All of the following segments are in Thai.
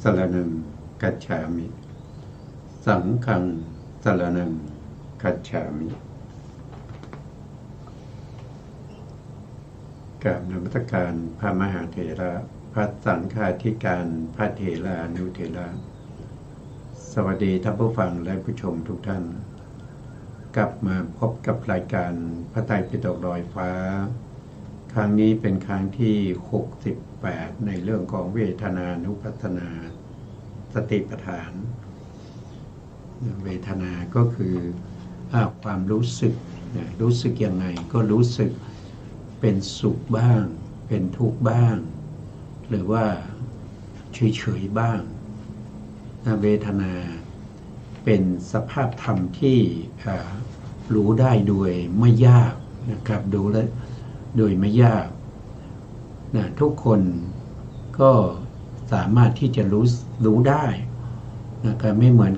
สรณังกัจฉามิสังฆังสรณังกัจฉามิกราบนมัสการพระมหาเถระพระสังฆาธิการพระเถรานุเถระสวัสดีท่านผู้ฟังและผู้ชมทุกท่านกลับมาพบกับรายการพระไตรปิฎกลอยฟ้าครั้งนี้เป็นครั้งที่68ในเรื่องของเวทนานุปัสสนาสติปัฏฐานเวทนาก็คือความรู้สึกยังไงก็รู้สึกเป็นสุขบ้างเป็นทุกข์บ้างหรือว่าเฉยๆบ้างเวทนาเป็นสภาพธรรมที่รู้ได้โดยไม่ยากนะครับดูแลโดยไม่ยากทุกคนก็สามารถที่จะรู้ได้นะครับไม่เหมือน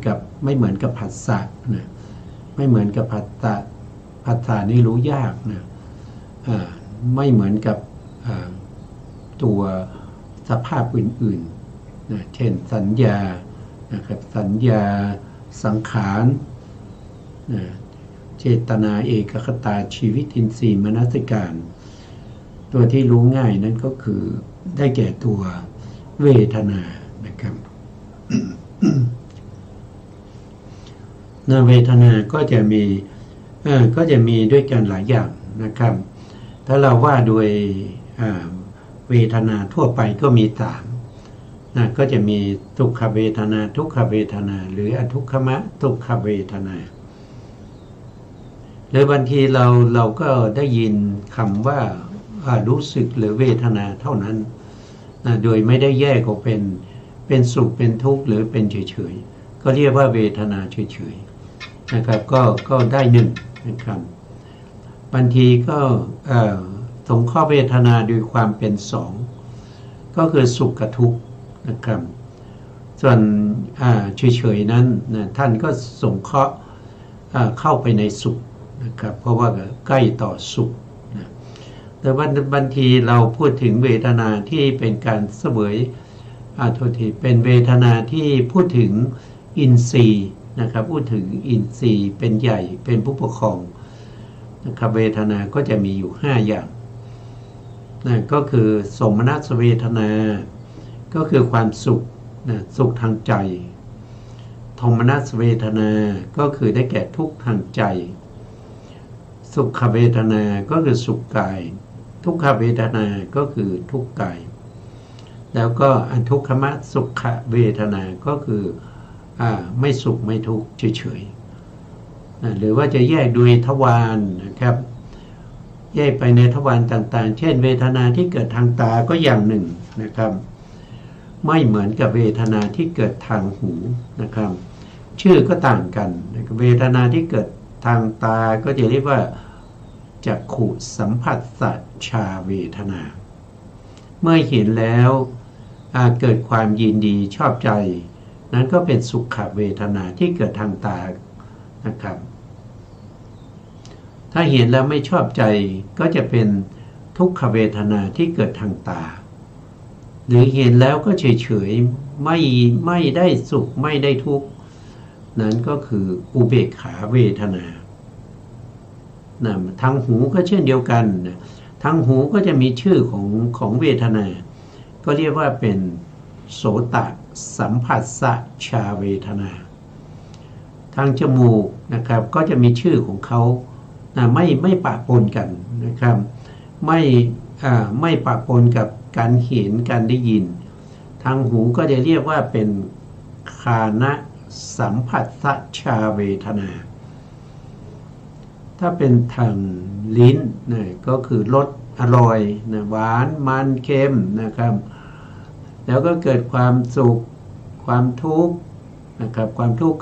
กับผัสสะนะไม่เหมือนกับผัสสะนี่รู้ยากนะไม่เหมือนกับตัวสภาพอื่นๆนะเช่นสัญญานะครับสัญญาสังขารเจตนาเอกคตาชีวิตอินทรีย์มนสิการตัวที่รู้ง่ายนั้นก็คือได้แก่ตัวเวทนานะครับเวทนาก็จะมีด้วยกันหลายอย่างนะครับถ้าเราว่าโดยเวทนาทั่วไปก็มีสามก็จะมีทุกขเวทนาทุกขเวทนาหรืออทุกขมะทุกขเวทนาหรือบางทีเราก็ได้ยินคำว่ารู้สึกหรือเวทนาเท่านั้นโดยไม่ได้แยกออกเป็นสุขเป็นทุกข์หรือเป็นเฉยๆก็เรียกว่าเวทนาเฉยๆนะครับก็ได้หนึ่งนะครับบางทีก็สงเคราะห์เวทนาโดยความเป็นสองก็คือสุขกับทุกข์นะครับส่วนเฉยๆนั้นท่านก็สงเคราะห์เข้าไปในสุขนะครับเพราะว่าใกล้ต่อสุขนะแต่ว่าบางทีเราพูดถึงเวทนาที่เป็นการเสวยโทษทีเป็นเวทนาที่พูดถึงอินทรีย์นะครับพูดถึงอินทรีย์เป็นใหญ่เป็นผู้ปกครองนะครับเวทนาก็จะมีอยู่5อย่างนะก็คือสมนัสเวทนาก็คือความสุขนะสุขทางใจโทมนัสเวทนาก็คือได้แก่ทุกข์ทางใจสุขเวทนาก็คือสุขกายทุกขเวทนาก็คือทุกข์กายแล้วก็อทุกขมสุขเวทนาก็คือไม่สุขไม่ทุกข์เฉยๆหรือว่าจะแยกโดยทวารนะครับแยกไปในทวารต่างๆเช่นเวทนาที่เกิดทางตาก็อย่างหนึ่งนะครับไม่เหมือนกับเวทนาที่เกิดทางหูนะครับชื่อก็ต่างกันเวทนาที่เกิดทางตาก็จะเรียกว่าจักขุสัมผัสสัจฉาเวทนาเมื่อเห็นแล้วเกิดความยินดีชอบใจนั้นก็เป็นสุขเวทนาที่เกิดทางตานะครับถ้าเห็นแล้วไม่ชอบใจก็จะเป็นทุกขเวทนาที่เกิดทางตาหรือเห็นแล้วก็เฉยๆไม่ได้สุขไม่ได้ทุกข์นั้นก็คืออุเบกขาเวทนาทางหูก็เช่นเดียวกันทางหูก็จะมีชื่อของเวทนาก็เรียกว่าเป็นโสตสัมผัสสชาเวทนาทางจมูกนะครับก็จะมีชื่อของเขาไม่ปะปนกันนะครับไม่ปะปนกับการเห็นการได้ยินทางหูก็จะเรียกว่าเป็นคานะสัมผัสสชาเวทนาถ้าเป็นทางลิ้นก็คือรสอร่อยหวานมันเค็มนะครับแล้วก็เกิดความสุขความทุกข์นะครับความทุกข์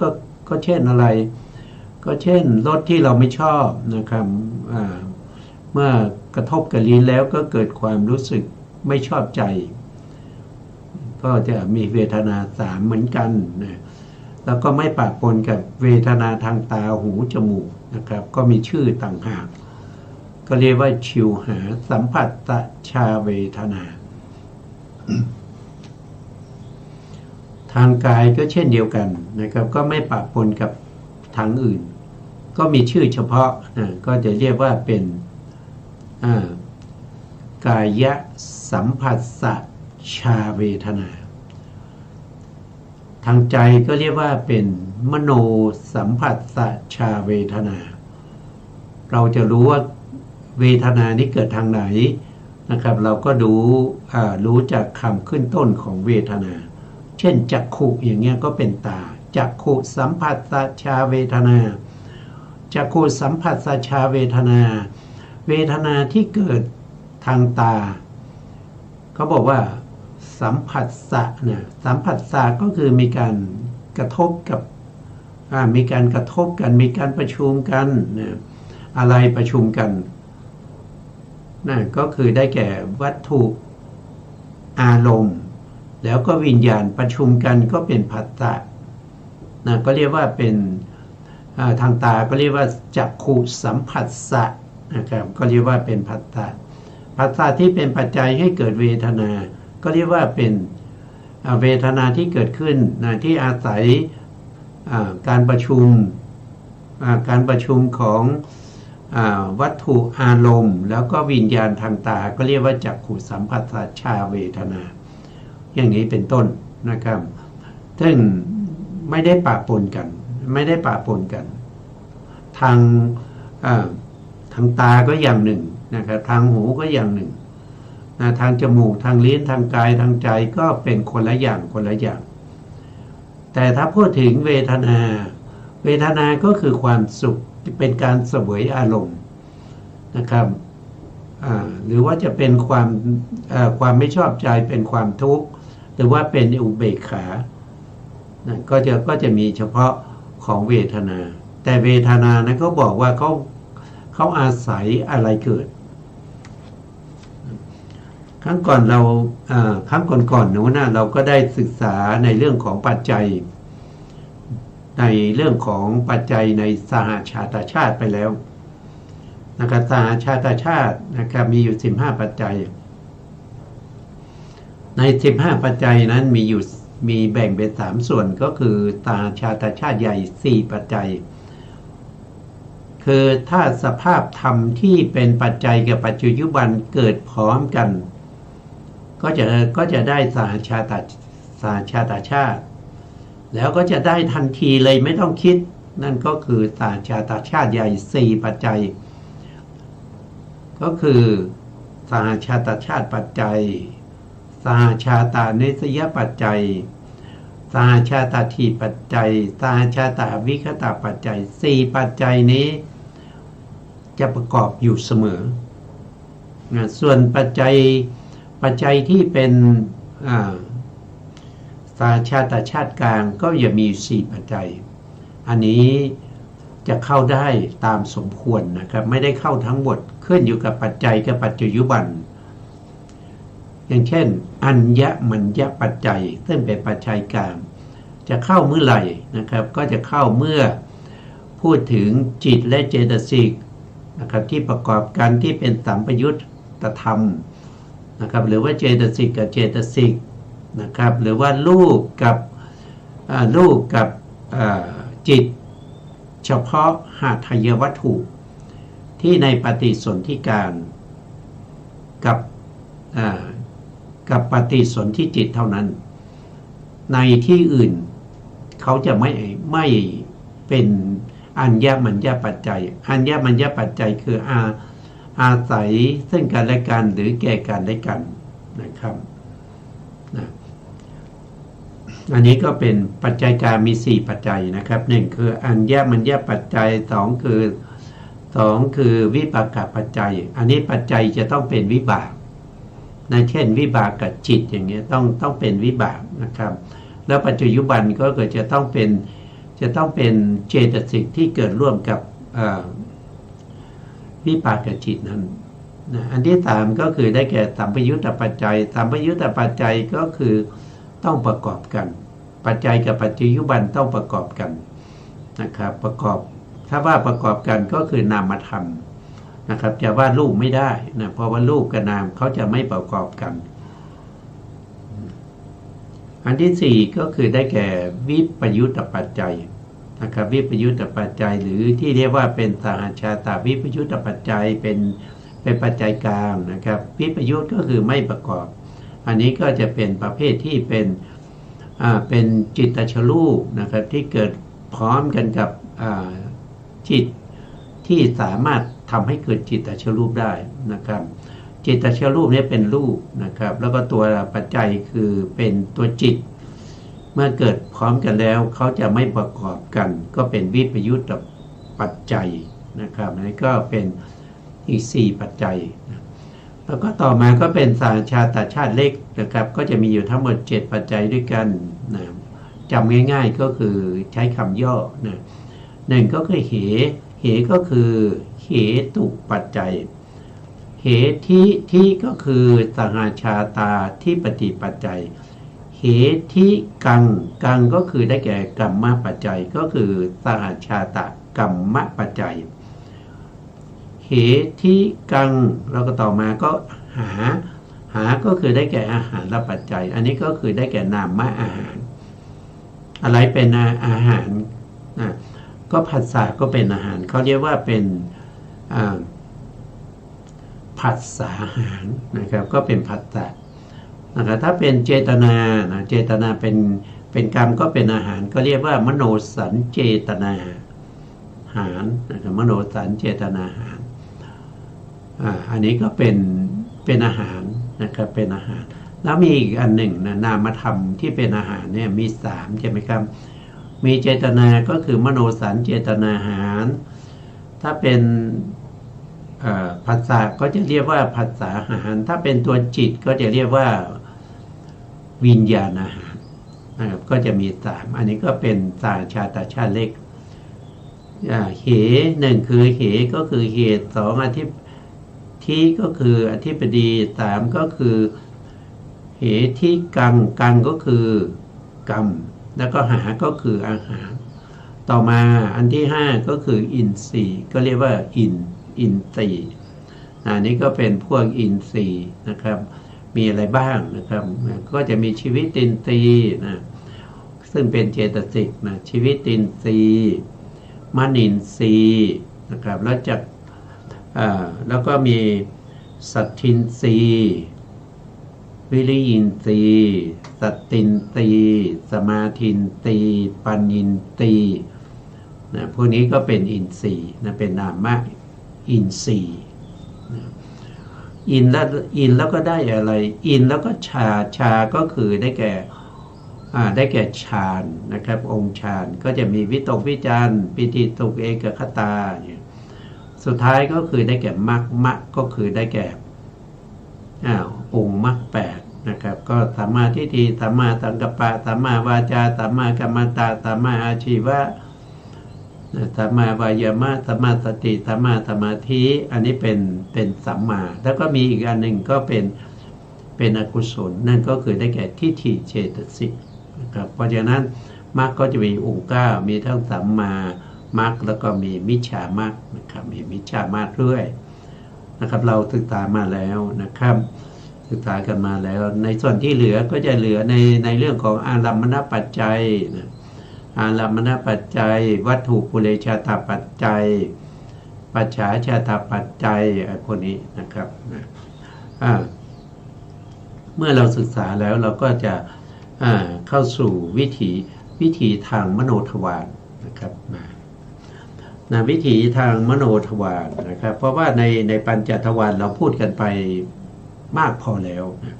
ก็เช่นอะไรก็เช่นรสที่เราไม่ชอบนะครับเมื่อกระทบกับลิ้นแล้วก็เกิดความรู้สึกไม่ชอบใจก็จะมีเวทนา3เหมือนกันนะแล้วก็ไม่ปะปนกับเวทนาทางตาหูจมูกนะครับก็มีชื่อต่างหากก็เรียกว่าชิวหาสัมผัสตชาเวทนา ทางกายก็เช่นเดียวกันนะครับก็ไม่ปะปนกับทางอื่นก็มีชื่อเฉพาะก็จะเรียกว่าเป็นกายสัมผัสสะชาเวทนาทางใจก็เรียกว่าเป็นมโนสัมผัสสะชาเวทนาเราจะรู้ว่าเวทนานี้เกิดทางไหนนะครับเราก็รู้จากคำขึ้นต้นของเวทนาเช่นจักขุอย่างเงี้ยก็เป็นตาจักขุสัมผัสสะชาเวทนาจักขุสัมผัสสะชาเวทนาเวทนาที่เกิดทางตาเขาบอกว่าสัมผัสสะเนี่ยสัมผัสสะก็คือมีการกระทบกับมีการกระทบกันมีการประชุมกันนะอะไรประชุมกันนั่นก็คือได้แก่วัตถุอารมณ์แล้วก็วิญญาณประชุมกันก็เป็นผัสสะนะก็เรียกว่าเป็นทางตาก็เรียกว่าจักขุสัมผัสสะนะครับก็เรียกว่าเป็นผัสสะผัสสะที่เป็นปัจจัยให้เกิดเวทนาก็เรียกว่าเป็นเวทนาที่เกิดขึ้นนะที่อาศัยการประชุมของวัตถุอารมณ์แล้วก็วิญญาณทางตาก็เรียกว่าจักขุสัมผัสสะชาเวทนาอย่างนี้เป็นต้นนะครับซึ่งไม่ได้ปะปนกันทางตาก็อย่างหนึ่งนะครับทางหูก็อย่างหนึ่งทางจมูกทางลิ้นทางกายทางใจก็เป็นคนละอย่างแต่ถ้าพูดถึงเวทนาก็คือความสุขเป็นการเสวยอารมณ์นะครับหรือว่าจะเป็นความไม่ชอบใจเป็นความทุกข์หรือว่าเป็นอุเบกขาก็จะมีเฉพาะของเวทนาแต่เวทนานะเขาบอกว่าเขาอาศัยอะไรเกิดครั้งก่อนนู้นเราก็ได้ศึกษาในเรื่องของปัจจัยในสหชาตชาติไปแล้วนะครับสหชาตชาตินะครับมีอยู่15ปัจจัยใน15ปัจจัยนั้นมีแบ่งเป็น3ส่วนก็คือสหชาตชาติใหญ่4ปัจจัยคือถ้าสภาพธรรมที่เป็นปัจจัยกับปัจจุบันเกิดพร้อมกันก็จะได้สหชาตชาติแล้วก็จะได้ทันทีเลยไม่ต้องคิดนั่นก็คือสหชาตชาติใหญ่4ปัจจัยก็คือสหชาตชาติปัจจัยสหชาตาเนสยปัจจัยสหชาตาทีปัจจัยสหชาตาวิคตาปัจจัย4ปัจจัยนี้จะประกอบอยู่เสมอส่วนปัจจัยที่เป็นสหชาตชาติกลางก็จะมี4ปัจจัยอันนี้จะเข้าได้ตามสมควรนะครับไม่ได้เข้าทั้งหมดขึ้นอยู่กับปัจจัยกับปัจจุบันอย่างเช่นอัญญมัญญปัจจัยซึ่งเป็นปัจจัยกลางจะเข้าเมื่อไหร่นะครับก็จะเข้าเมื่อพูดถึงจิตและเจตสิกนะครับที่ประกอบกันที่เป็นสัมปยุตตธรรมนะครับหรือว่าเจตสิกกับเจตสิกนะครับหรือว่ารูปกับจิตเฉพาะหาทายวัตถุที่ในปฏิสนธิการกับปฏิสนธิจิตเท่านั้นในที่อื่นเขาจะไม่เป็นอัญญมัญญปัจจัยอัญญมัญญปัจจัยคืออาศัยซึ่งกันและกันหรือแก่กันและกันนะครับอันนี้ก็เป็นปัจจัยกลางมี4ปัจจัยนะครับ1คืออัญญมัญญปัจจัย2คือวิปากปัจจัยอันนี้ปัจจัยจะต้องเป็นวิบากนะเช่นวิบากกับจิตอย่างเงี้ยต้องเป็นวิบากนะครับแล้วปัจจุบันก็เกิดจะต้องเป็นเจตสิกที่เกิดร่วมกับวิปากกับจิตนั้นนะอันที่3ก็คือได้แก่สัมปยุตตปัจจัยสัมปยุตตปัจจัยก็คือต้องประกอบกันปัจจัยกับปัจจุบันต้องประกอบกันนะครับประกอบถ้าว่าประกอบกันก็คือนามธรรมนะครับจะว่ารูปไม่ได้นะเพราะว่ารูปกับนามเขาจะไม่ประกอบกัน อันที่สี่ก็คือได้แก่วิปยุตตปัจจัยนะครับวิปยุตตปัจจัยหรือที่เรียกว่าเป็นสหชาตาวิปยุตตปัจจัยเป็นปัจจัยกลางนะครับวิปยุตก็คือไม่ประกอบอันนี้ก็จะเป็นประเภทที่เป็นจิตตชรูปนะครับที่เกิดพร้อมกันกับจิตที่สามารถทำให้เกิดจิตตชรูปได้นะครับจิตตชรูปนี้เป็นรูปนะครับแล้วก็ตัวปัจจัยคือเป็นตัวจิตเมื่อเกิดพร้อมกันแล้วเขาจะไม่ประกอบกันก็เป็นวิปยุตตปัจจัยนะครับอันนี้ก็เป็นอีก4ปัจจัยแล้วก็ต่อมาก็เป็นสหชาตชาติเล็กนะครับก็จะมีอยู่ทั้งหมด7ปัจจัยด้วยกันนะจำง่ายๆก็คือใช้คำย่อนะหนึ่งก็คือเหก็คือเหตุปัจจัยเหที่ก็คือสหชาตาที่ปฏิปัจจัยเหที่กังก็คือได้แก่กรรมปัจจัยก็คือสหชาตกรรมปัจจัยเหที่กังแล้วก็ต่อมาก็หาก็คือได้แก่อาหารและปัจจัยอันนี้ก็คือได้แก่นามอาหารอะไรเป็นอาหารก็ผัสสะก็เป็นอาหารเขาเรียกว่าเป็นผัสสะอาหารนะครับก็เป็นผัสสะนะครับถ้าเป็นเจตนาเจตนาเป็นกรรมก็เป็นอาหารก็เรียกว่ามโนสัญเจตนาอาหารนะครับมโนสัญเจตนาอาหารอันนี้ก็เป็นอาหารนะครับเป็นอาหารแล้วมีอีกอันหนึ่งนามธรรมที่เป็นอาหารเนี่ยมี3ใช่ไหมครับมีเจตนาก็คือมโนสัญเจตนาอาหารถ้าเป็นผัสสะก็จะเรียกว่าผัสสะอาหารถ้าเป็นตัวจิตก็จะเรียกว่าวิญญาณอาหารนะครับก็จะมี3อันนี้ก็เป็นสหชาตชาติเล็กเหหนึ่งคือเหก็คือเหตุ2ที่ก็คืออธิปดี3ก็คือเหที่กังก็คือกรรมแล้วก็หาก็คืออาหารต่อมาอันที่5ก็คืออินทรีย์ก็เรียกว่าอินทรีย์อันนี้ก็เป็นพวกอินทรีย์นะครับมีอะไรบ้างนะครับก็จะมีชีวิตอินทรีย์นะซึ่งเป็นเจตสิกนะชีวิตอินทรีย์มนินทรีย์นะครับแล้วก็มีสัตทินทรีย์วิริยินทรีย์สัตตินทรีย์สมาธินทรีย์ปัญญินทรีย์นะพวกนี้ก็เป็นอินทรีย์นะเป็นนามะอินทรีย์อินแล้วก็ได้อะไรอินแล้วก็ชาก็คือได้แก่ฌานนะครับองค์ฌานก็จะมีวิตกวิจารปิติสุขเอกคตาสุดท้ายก็คือได้แก่มรรคก็คือได้แก่องค์มรรค8นะครับก็สัมมาทิฏฐิสัมมาสังกัปปะสัมมาวาจาสัมมากัมมันตะสัมมาอาชีวะสัมมาวายามะสัมมาสติสัมมาสมาธิอันนี้เป็นสัมมาแล้วก็มีอีกอันหนึ่งก็เป็นอกุศลนั่นก็คือได้แก่ทิฏฐิเจตสิกนะครับเพราะฉะนั้นมรรคก็จะมีองค์9มีทั้งสัมมามรรคแล้วก็มีมิจฉามรรคนะครับมีมิจฉามรรคด้วยนะครับเราศึกษามาแล้วนะครับศึกษากันมาแล้วในส่วนที่เหลือก็จะเหลือในเรื่องของอารัมมณปัจจัยนะอารัมมณปัจจัยวัตถุปุเรชาตปัจจัยปัจฉาชาตปัจจัยพวกนี้นะครับเมื่อเราศึกษาแล้วเราก็จะเข้าสู่วิถีทางมโนทวารนะครับวิถีทางมโนทวารนะครับเพราะว่าในปัญจทวารเราพูดกันไปมากพอแล้วนะ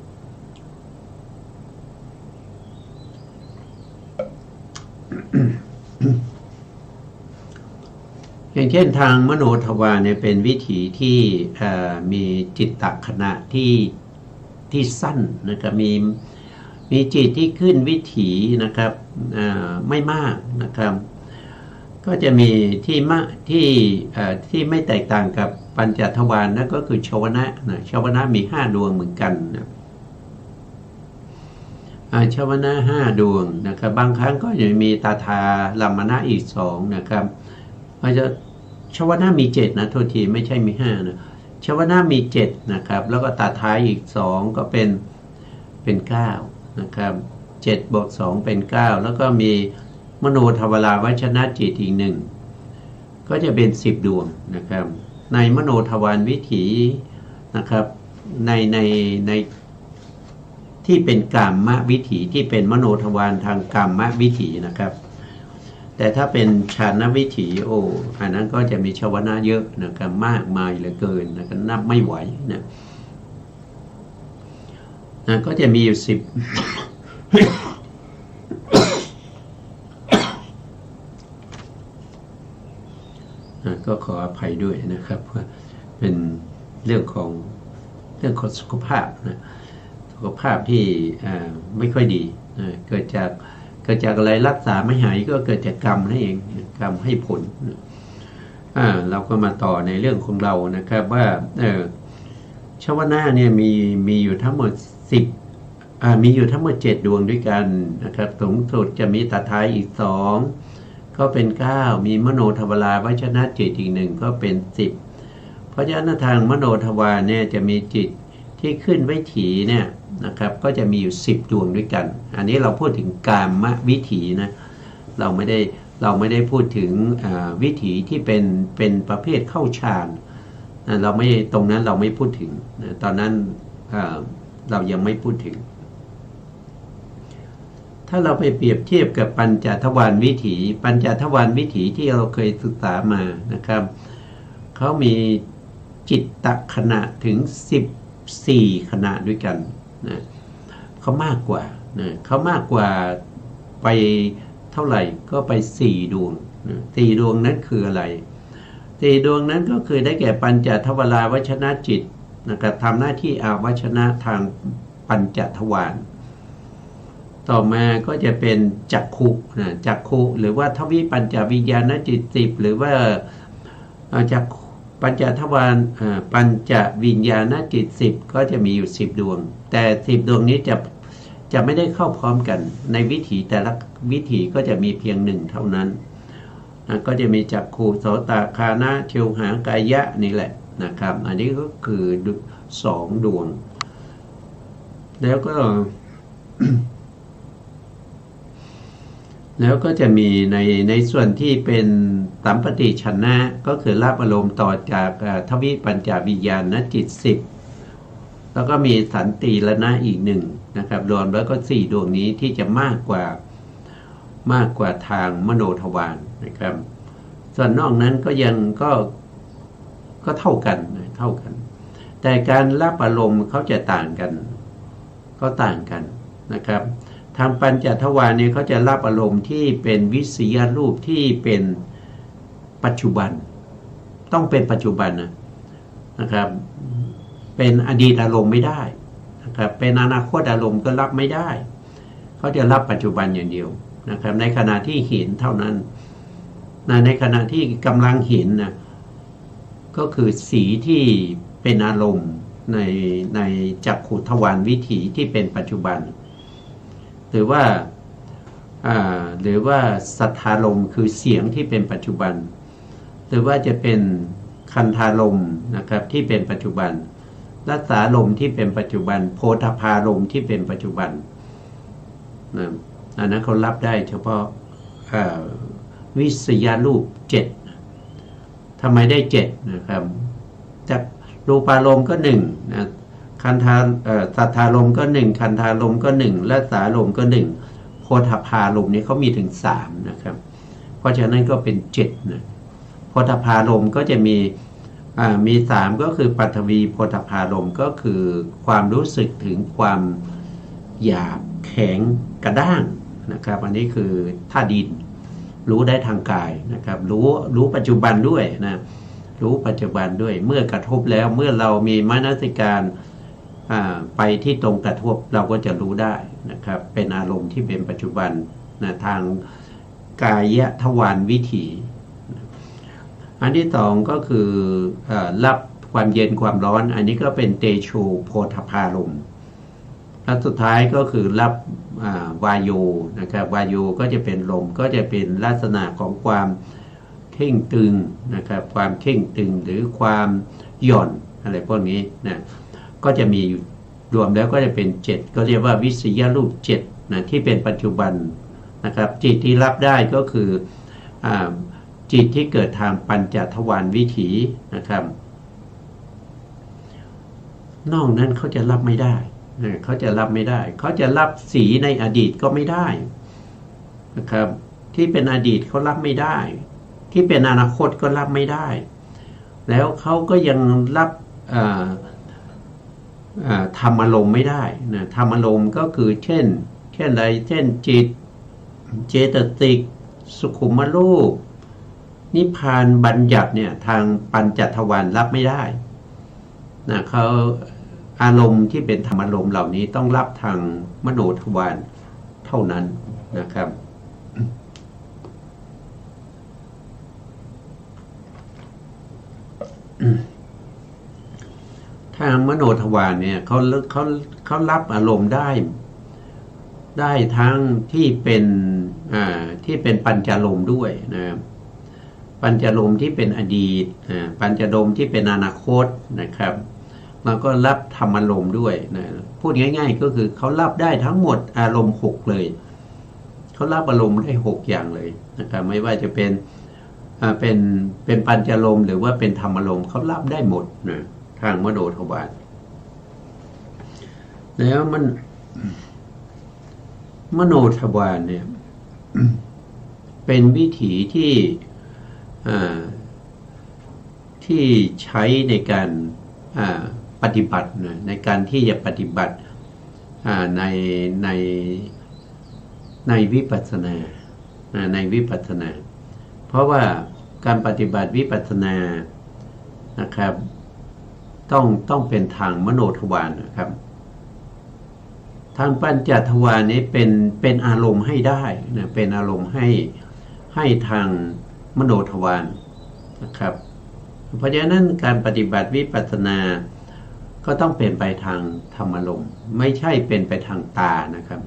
อย่างเช่นทางมโนทวารเนี่ยเป็นวิถีที่มีจิตตขณะที่สั้นนะครับมีจิตที่ขึ้นวิถีนะครับไม่มากนะครับก็จะมีที่ไม่แตกต่างกับปัญจทวารนั่นก็คือชวนะชวนะมี5ดวงเหมือนกันนะชวนะ5ดวงนะครับบางครั้งก็จะมีตาทาลัมมนะอีก2นะครับเพราะจะชวนะมี7นะโทษทีไม่ใช่มี5นะชวนะมี7นะครับแล้วก็ตาทาอีก2ก็เป็น9นะครับ 7 บวก 2 เป็น 9 แล้วก็มีมโนทวาราวชนะจิตอีกหนึ่งก็จะเป็น10 ดวงนะครับในมโนทวารวิถีนะครับในที่เป็นกามวิถีที่เป็นมโนทวารทางกามวิถีนะครับแต่ถ้าเป็นฌานวิถีอันนั้นก็จะมีชวนะเยอะนะครับมากมายเหลือเกินนะครับนับไม่ไหวนะก็จะมีอยู่10ก็ขออภัยด้วยนะครับเป็นเรื่องของสุขภาพนะสุขภาพที่ไม่ค่อยดีเกิดจากอะไรรักษาไม่หายก็เกิดจากกรรมนั่นเองกรรมให้ผลเราก็มาต่อในเรื่องของเรานะครับว่าชวนาเนี่ยมีอยู่ทั้งหมดมีอยู่ทั้งหมด7 ดวงด้วยกันนะครับสูงสุดจะมีตัดท้ายอีก2ก็เป็น9มีมโนทวาราวชนะจิตอีก1ก็เป็น10เพราะฉะนั้นทางมโนทวารเนี่ยจะมีจิตที่ขึ้นวิถีเนี่ยนะครับก็จะมีอยู่10 ดวงด้วยกันอันนี้เราพูดถึงกามวิถีนะเราไม่ได้พูดถึงวิถีที่เป็นประเภทเข้าฌานเราไม่ตรงนั้นเราไม่พูดถึงตอนนั้นเรายังไม่พูดถึงถ้าเราไปเปรียบเทียบกับปัญจทวารวิถีที่เราเคยศึกษามานะครับเขามีจิตตขณะถึง14ขณะด้วยกันนะเขามากกว่าไปเท่าไหร่ก็ไป4 ดวงนะ4 ดวงนั้นคืออะไร4 ดวงนั้นก็คือได้แก่ปัญจทวาราวชนะจิตนะครับทำหน้าที่อาวชนะทางปัญจทวารต่อมาก็จะเป็นจักขุหรือว่าทวิปัญจวิญญาณจิต10หรือว่าจักปัญจทวารปัญจวิญญาณจิต10ก็จะมีอยู่10 ดวงแต่10 ดวงนี้จะไม่ได้เข้าพร้อมกันในวิถีแต่ละวิถีก็จะมีเพียง1เท่านั้นก็จะมีจักขุโสตคานะชิวหากายะนี่แหละนะครับอันนี้ก็คือ2 ดวงแล้วก็จะมีในส่วนที่เป็นสัมปติชนะก็คือรับอารมณ์ต่อจากทวิปัญจวิญญาณจิต10แล้วก็มีสันติละนะอีก1นะครับรวมแล้วก็4 ดวงนี้ที่จะมากกว่าทางมโนทวารนะครับส่วนนอกนั้นก็ยังก็เท่ากันแต่การรับอารมณ์เขาจะต่างกันนะครับทางปัญจทวารเนี่ยเขาจะรับอารมณ์ที่เป็นวิสียรูปที่เป็นปัจจุบันต้องเป็นปัจจุบันนะครับเป็นอดีตอารมณ์ไม่ได้นะครับเป็นอนาคตอารมณ์ก็รับไม่ได้เขาจะรับปัจจุบันอย่างเดียวนะครับในขณะที่เห็นเท่านั้นในขณะที่กำลังเห็นก็คือสีที่เป็นอารมณ์ในจักขุทวารวิถีที่เป็นปัจจุบันหรือว่าสัทธารมณ์คือเสียงที่เป็นปัจจุบันหรือว่าจะเป็นคันธารมณ์นะครับที่เป็นปัจจุบันรัสสารมณ์ที่เป็นปัจจุบันโพธพารมณ์ที่เป็นปัจจุบันนะอันนั้นเขารับได้เฉพาะวิสยารูป7ทำไมได้7นะครับจากรูปารมณ์ก็1นะคันธาสัทธารมณ์ก็1คันธารมณ์ก็1และสารมณ์ก็1โพธพารมณ์นี้เขามีถึง3นะครับเพราะฉะนั้นก็เป็น7นะโพธพารมณ์ก็จะมี3ก็คือปัทวีโพธพารมณ์ก็คือความรู้สึกถึงความหยาบแข็งกระด้างนะครับอันนี้คือธาตุดินรู้ได้ทางกายนะครับรู้ปัจจุบันด้วยนะรู้ปัจจุบันด้วยเมื่อกระทบแล้วเมื่อเรามีมนสิการไปที่ตรงกระทบเราก็จะรู้ได้นะครับเป็นอารมณ์ที่เป็นปัจจุบันนะทางกายทวารวิถีอันที่2ก็คือรับความเย็นความร้อนอันนี้ก็เป็นเตโชโพธพารมณ์และสุดท้ายก็คือรับวายโยนะครับวายโยก็จะเป็นลมก็จะเป็นลักษณะของความเข่งตึงนะครับความเข่งตึงหรือความหย่อนอะไรพวกนี้นะก็จะมีรวมแล้วก็จะเป็น7ก็เรียกว่าวิสยรูป7 นะที่เป็นปัจจุบันนะครับจิตที่รับได้ก็คืออจิตที่เกิดทางปัญจทวารวิถีนะครับนอกนั้นเขาจะรับไม่ได้เขาจะรับไม่ได้เขาจะรับสีในอดีตก็ไม่ได้นะครับที่เป็นอดีตเขารับไม่ได้ที่เป็นอนาคตก็รับไม่ได้แล้วเขาก็ยังรับธรรมอารมณ์ไม่ได้นะธรรมอารมณ์ก็คือเช่นอะไรเช่นจิตเจตสิกสุขุมรูปนิพพานบัญญัติเนี่ยทางปัญจทวารรับไม่ได้นะเขาอารมณ์ที่เป็นธรรมอารมณ์เหล่านี้ต้องรับทางมโนทวารเท่านั้นนะครับทางมโนทวารเนี่ยเขารับอารมณ์ได้ทั้งที่เป็นปัญจารมณ์ด้วยนะครับปัญจารมณ์ที่เป็นอดีตปัญจารมณ์ที่เป็นอนาคตนะครับมันก็รับธรรมอารมณ์ด้วยนะพูดง่ายๆก็คือเขารับได้ทั้งหมดอารมณ์6เลยเขารับอารมณ์ได้6อย่างเลยนะครับไม่ว่าจะเป็นปัญจารมณ์หรือว่าเป็นธรรมอารมณ์เขารับได้หมดนะทางมโนทวารแล้วมโนทวารเนี่ยเป็นวิถีที่ใช้ในการปฏิบัตินะในการที่จะปฏิบัติในวิปัสสนาในวิปัสสนาเพราะว่าการปฏิบัติวิปัสสนานะครับต้องเป็นทางมโนทวารนะครับทางปัญจทวารนี้เป็นอารมณ์ให้ได้นะเป็นอารมณ์ให้ทางมโนทวารนะครับเพราะฉะนั้นการปฏิบัติวิปัสสนาก็ต้องเป็นไปทางธรรมอารมณ์ไม่ใช่เป็นไปทางตานะครับ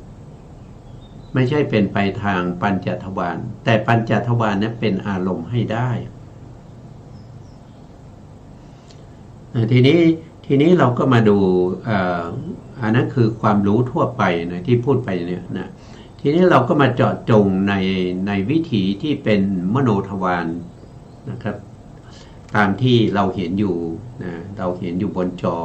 ไม่ใช่เป็นไปทางปัญจทวารแต่ปัญจทวารนั้นเป็นอารมณ์ให้ได้ทีนี้เราก็มาดูอันนั้นคือความรู้ทั่วไปนะที่พูดไปเนี่ยนะทีนี้เราก็มาเจาะจงในวิถีที่เป็นมโนทวารนะครับตามที่เราเห็นอยู่นะเราเห็นอยู่บนจอ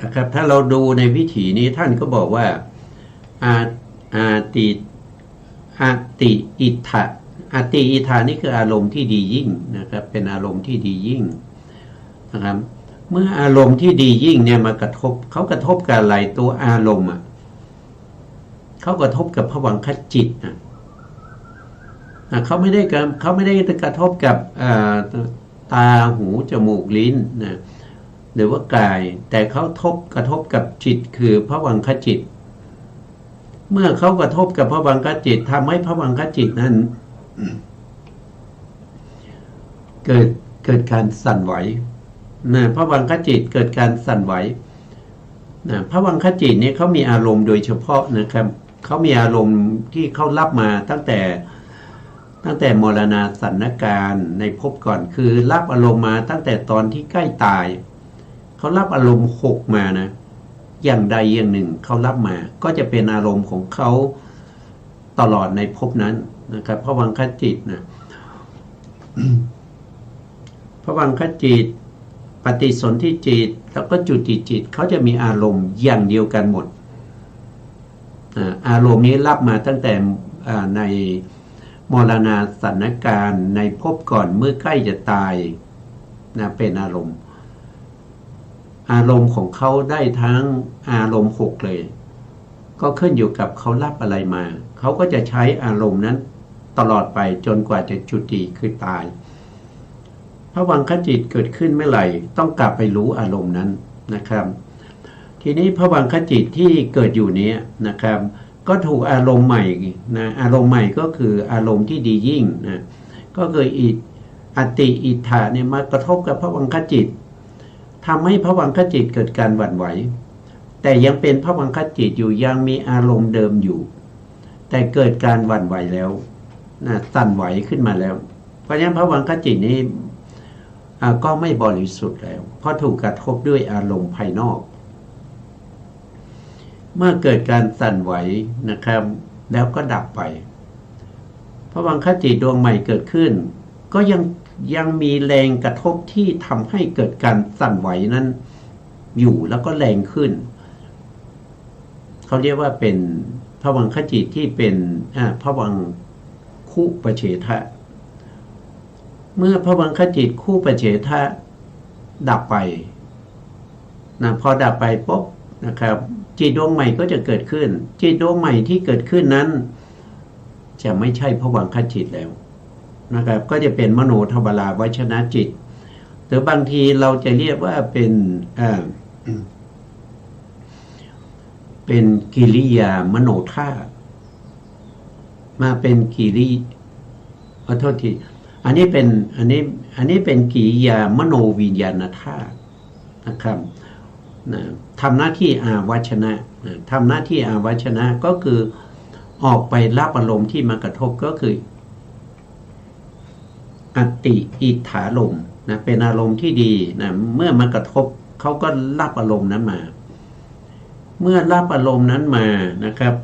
นะครับถ้าเราดูในวิถีนี้ท่านก็บอกว่าอาติอิทธะอติอิทธานี่คืออารมณ์ที่ดียิ่งนะครับเป็นอารมณ์ที่ดียิ่งนะครับเมื่ออารมณ์ที่ดียิ่งเนี่ยมากระทบเขากระทบกับอะไรตัวอารมณ์เขากระทบกับภวังคจิตเขาไม่ได้กระทบกับตาหูจมูกลิ้นนะหรือว่ากายแต่เขากระทบกับจิตคือภวังคจิตเมื่อเขากระทบกับภวังคจิตทำให้ภวังคจิตนั้นเกิดการสั่นไหวนะภวังคจิตเกิดการสั่นไหวนะภวังคจิตนี้เขามีอารมณ์โดยเฉพาะนะครับเขามีอารมณ์ที่เขารับมาตั้งแต่มรณาสันนการในภพก่อนคือรับอารมณ์มาตั้งแต่ตอนที่ใกล้ตายเขารับอารมณ์6มานะอย่างใดอย่างหนึ่งเขารับมาก็จะเป็นอารมณ์ของเขาตลอดในภพนั้นนะครับภวังคจิตนะภวังคจิตปฏิสนธิจิตแล้วก็จุติจิตเขาจะมีอารมณ์อย่างเดียวกันหมดอารมณ์นี้รับมาตั้งแต่ในมรณาสันนการในภพก่อนเมื่อใกล้จะตายนะเป็นอารมณ์ของเขาได้ทั้งอารมณ์6เลยก็ขึ้นอยู่กับเขารับอะไรมาเขาก็จะใช้อารมณ์นั้นตลอดไปจนกว่าจะจุติคือตายภวังคจิตเกิดขึ้นเมื่อไหร่ต้องกลับไปรู้อารมณ์นั้นนะครับทีนี้ภวังคจิตที่เกิดอยู่นี้นะครับก็ถูกอารมณ์ใหม่นะอารมณ์ใหม่ก็คืออารมณ์ที่ดียิ่งนะก็คืออติอิทธาเนี่ยมากระทบกับภวังคจิตทำให้ภวังคจิตเกิดการหวั่นไหวแต่ยังเป็นภวังคจิตอยู่ยังมีอารมณ์เดิมอยู่แต่เกิดการหวั่นไหวแล้วนะสั่นไหวขึ้นมาแล้วเพราะฉะนั้นภวังคจิตนี้ ก็ไม่บริสุทธิ์แล้วเพราะถูกกระทบด้วยอารมณ์ภายนอก เมื่อเกิดการสั่นไหวนะครับแล้วก็ดับไปพระวังคจิตดวงใหม่เกิดขึ้นก็ยังมีแรงกระทบที่ทำให้เกิดการสั่นไหวนั้นอยู่แล้วก็แรงขึ้นเขาเรียกว่าเป็นภวังคจิตที่เป็นภวังคุปเฉทะเมื่อภวังคจิตคู่ปเฉทะดับไปนะพอดับไปปุ๊บนะครับจิตดวงใหม่ก็จะเกิดขึ้นจิตดวงใหม่ที่เกิดขึ้นนั้นจะไม่ใช่ภวังคจิตแล้วนะครับก็จะเป็นมโนทวาราวชนะจิตหรือบางทีเราจะเรียกว่าเป็นกิริยามโนธาตุมาเป็นกิริขอโทษทีอันนี้เป็นกิริยามโนวิญญาณธาตุนะครับทำหน้าที่อาวัชนะทำหน้าที่อาวัชนะก็คือออกไปรับอารมณ์ที่มากระทบก็คืออติอิทธารมณ์นะเป็นอารมณ์ที่ดีนะเมื่อมากระทบเขาก็รับอารมณ์นั้นมาเมื่อรับอารมณ์นั้นมานะครับ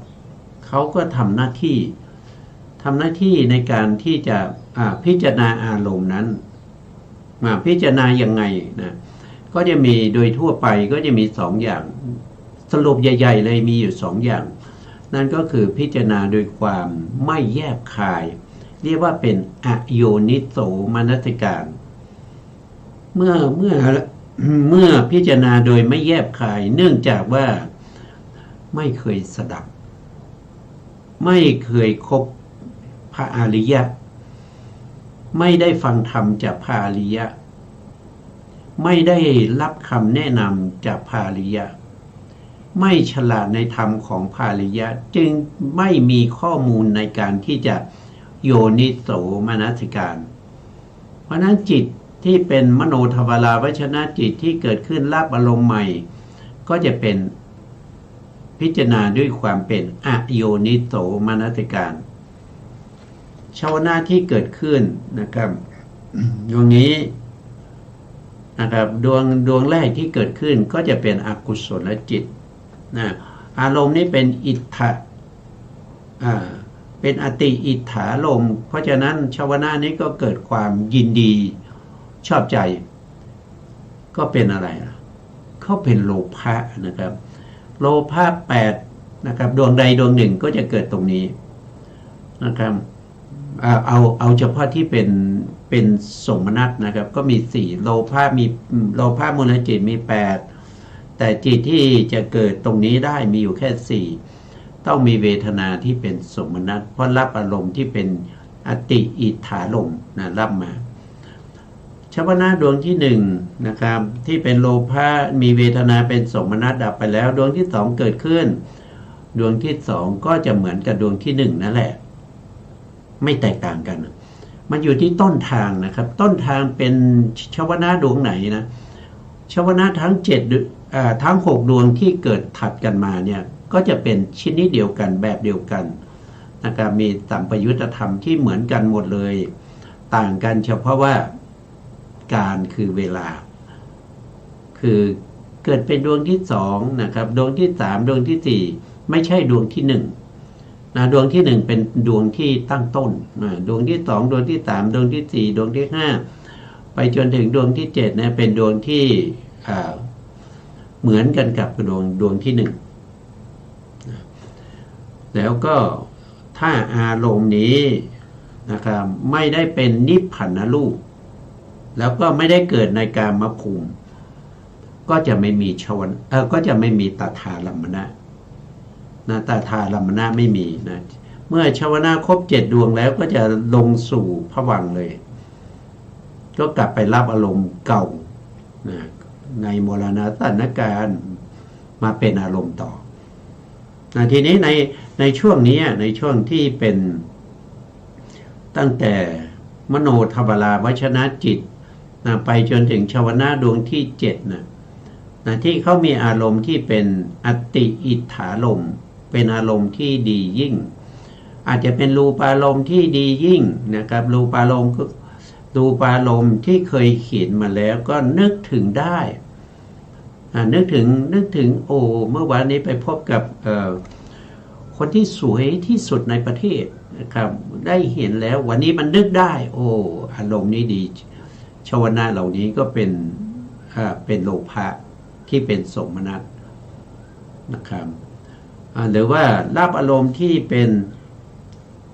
เขาก็ทำหน้าที่ในการที่จะพิจารณาอารมณ์นั้นมาพิจารณายังไงนะก็จะมีโดยทั่วไปก็จะมีสองอย่างสรุปใหญ่ๆเลยมีอยู่สองอย่างนั่นก็คือพิจารณาโดยความไม่แยบคายเรียกว่าเป็นอโยนิโสมนสิการเมื่อพิจารณาโดยไม่แยบคายเนื่องจากว่าไม่เคยสดับไม่เคยคบพระอริยะไม่ได้ฟังธรรมจากพระอริยะไม่ได้รับคำแนะนำจากพระอริยะไม่ฉลาดในธรรมของพระอริยะจึงไม่มีข้อมูลในการที่จะโยนิโสมนสิการเพราะนั้นจิตที่เป็นมโนทวาราวชนะจิตที่เกิดขึ้นรับอารมณ์ใหม่ก็จะเป็นพิจารณาด้วยความเป็นอโยนิโสมนสิการชาวนาที่เกิดขึ้นนะครับดวงนี้นะครับดวงแรกที่เกิดขึ้นก็จะเป็นอกุศลจิตนะอารมณ์นี้เป็นอิทธะเป็นอติอิทธารมณ์เพราะฉะนั้นชาวนานี้ก็เกิดความยินดีชอบใจก็เป็นอะไรเขาเป็นโลภะนะครับโลภะ8นะครับดวงใดดวงหนึ่งก็จะเกิดตรงนี้นะครับเอาเฉพาะที่เป็นสมนัตนะครับก็มี4โลภะมูลจิตมี8แต่จิตที่จะเกิดตรงนี้ได้มีอยู่แค่4ต้องมีเวทนาที่เป็นสมนัตเพราะรับอารมณ์ที่เป็นอติอิทธารมณ์นะรับมาชวนะดวงที่1นะครับที่เป็นโลภะมีเวทนาเป็นสมนัตดับไปแล้วดวงที่2เกิดขึ้นดวงที่2ก็จะเหมือนกับดวงที่1นั่นแหละไม่แตกต่างกันมันอยู่ที่ต้นทางนะครับต้นทางเป็นชวนะดวงไหนนะชวนะทั้งทั้ง6ดวงที่เกิดถัดกันมาเนี่ยก็จะเป็นชนิดเดียวกันแบบเดียวกันนะครับมีสัมปยุตธรรมที่เหมือนกันหมดเลยต่างกันเฉพาะว่าการคือเวลาคือเกิดเป็นดวงที่2นะครับดวงที่3ดวงที่4ไม่ใช่ดวงที่1นะดวงที่1เป็นดวงที่ตั้งต้นดวงที่2ดวงที่3ดวงที่4ดวงที่5ไปจนถึงดวงที่7นะเป็นดวงที่เหมือนกันกับดวงที่1แล้วก็ถ้าอารมณ์นี้นะครับไม่ได้เป็นนิพพานรูปแล้วก็ไม่ได้เกิดในกามภูมิก็จะไม่มีก็จะไม่มีตถาลัมมนะตถาลัมมนะไม่มีนะเมื่อชวนะครบ7ดวงแล้วก็จะลงสู่ภวังค์เลยก็กลับไปรับอารมณ์เก่านะในมรณะสถานการณ์มาเป็นอารมณ์ต่อนะทีนี้ในช่วงนี้ในช่วงที่เป็นตั้งแต่มโนทวาราวชนะจิตนะไปจนถึงชวนะดวงที่7นะที่เขามีอารมณ์ที่เป็นอติอิทธารมณ์เป็นอารมณ์ที่ดียิ่งอาจจะเป็นรูปารมณ์ที่ดียิ่งนะครับรูปารมณ์ รูปารมณ์ที่เคยเขียนมาแล้วก็นึกถึงได้นึกถึงโอ้เมื่อวานนี้ไปพบกับคนที่สวยที่สุดในประเทศนะครับได้เห็นแล้ววันนี้มันนึกได้โอ้อารมณ์นี้ดีชวนะเหล่านี้ก็เป็นโลภะที่เป็นโสมนัสนะครับหรือว่ารับอารมณ์ที่เป็น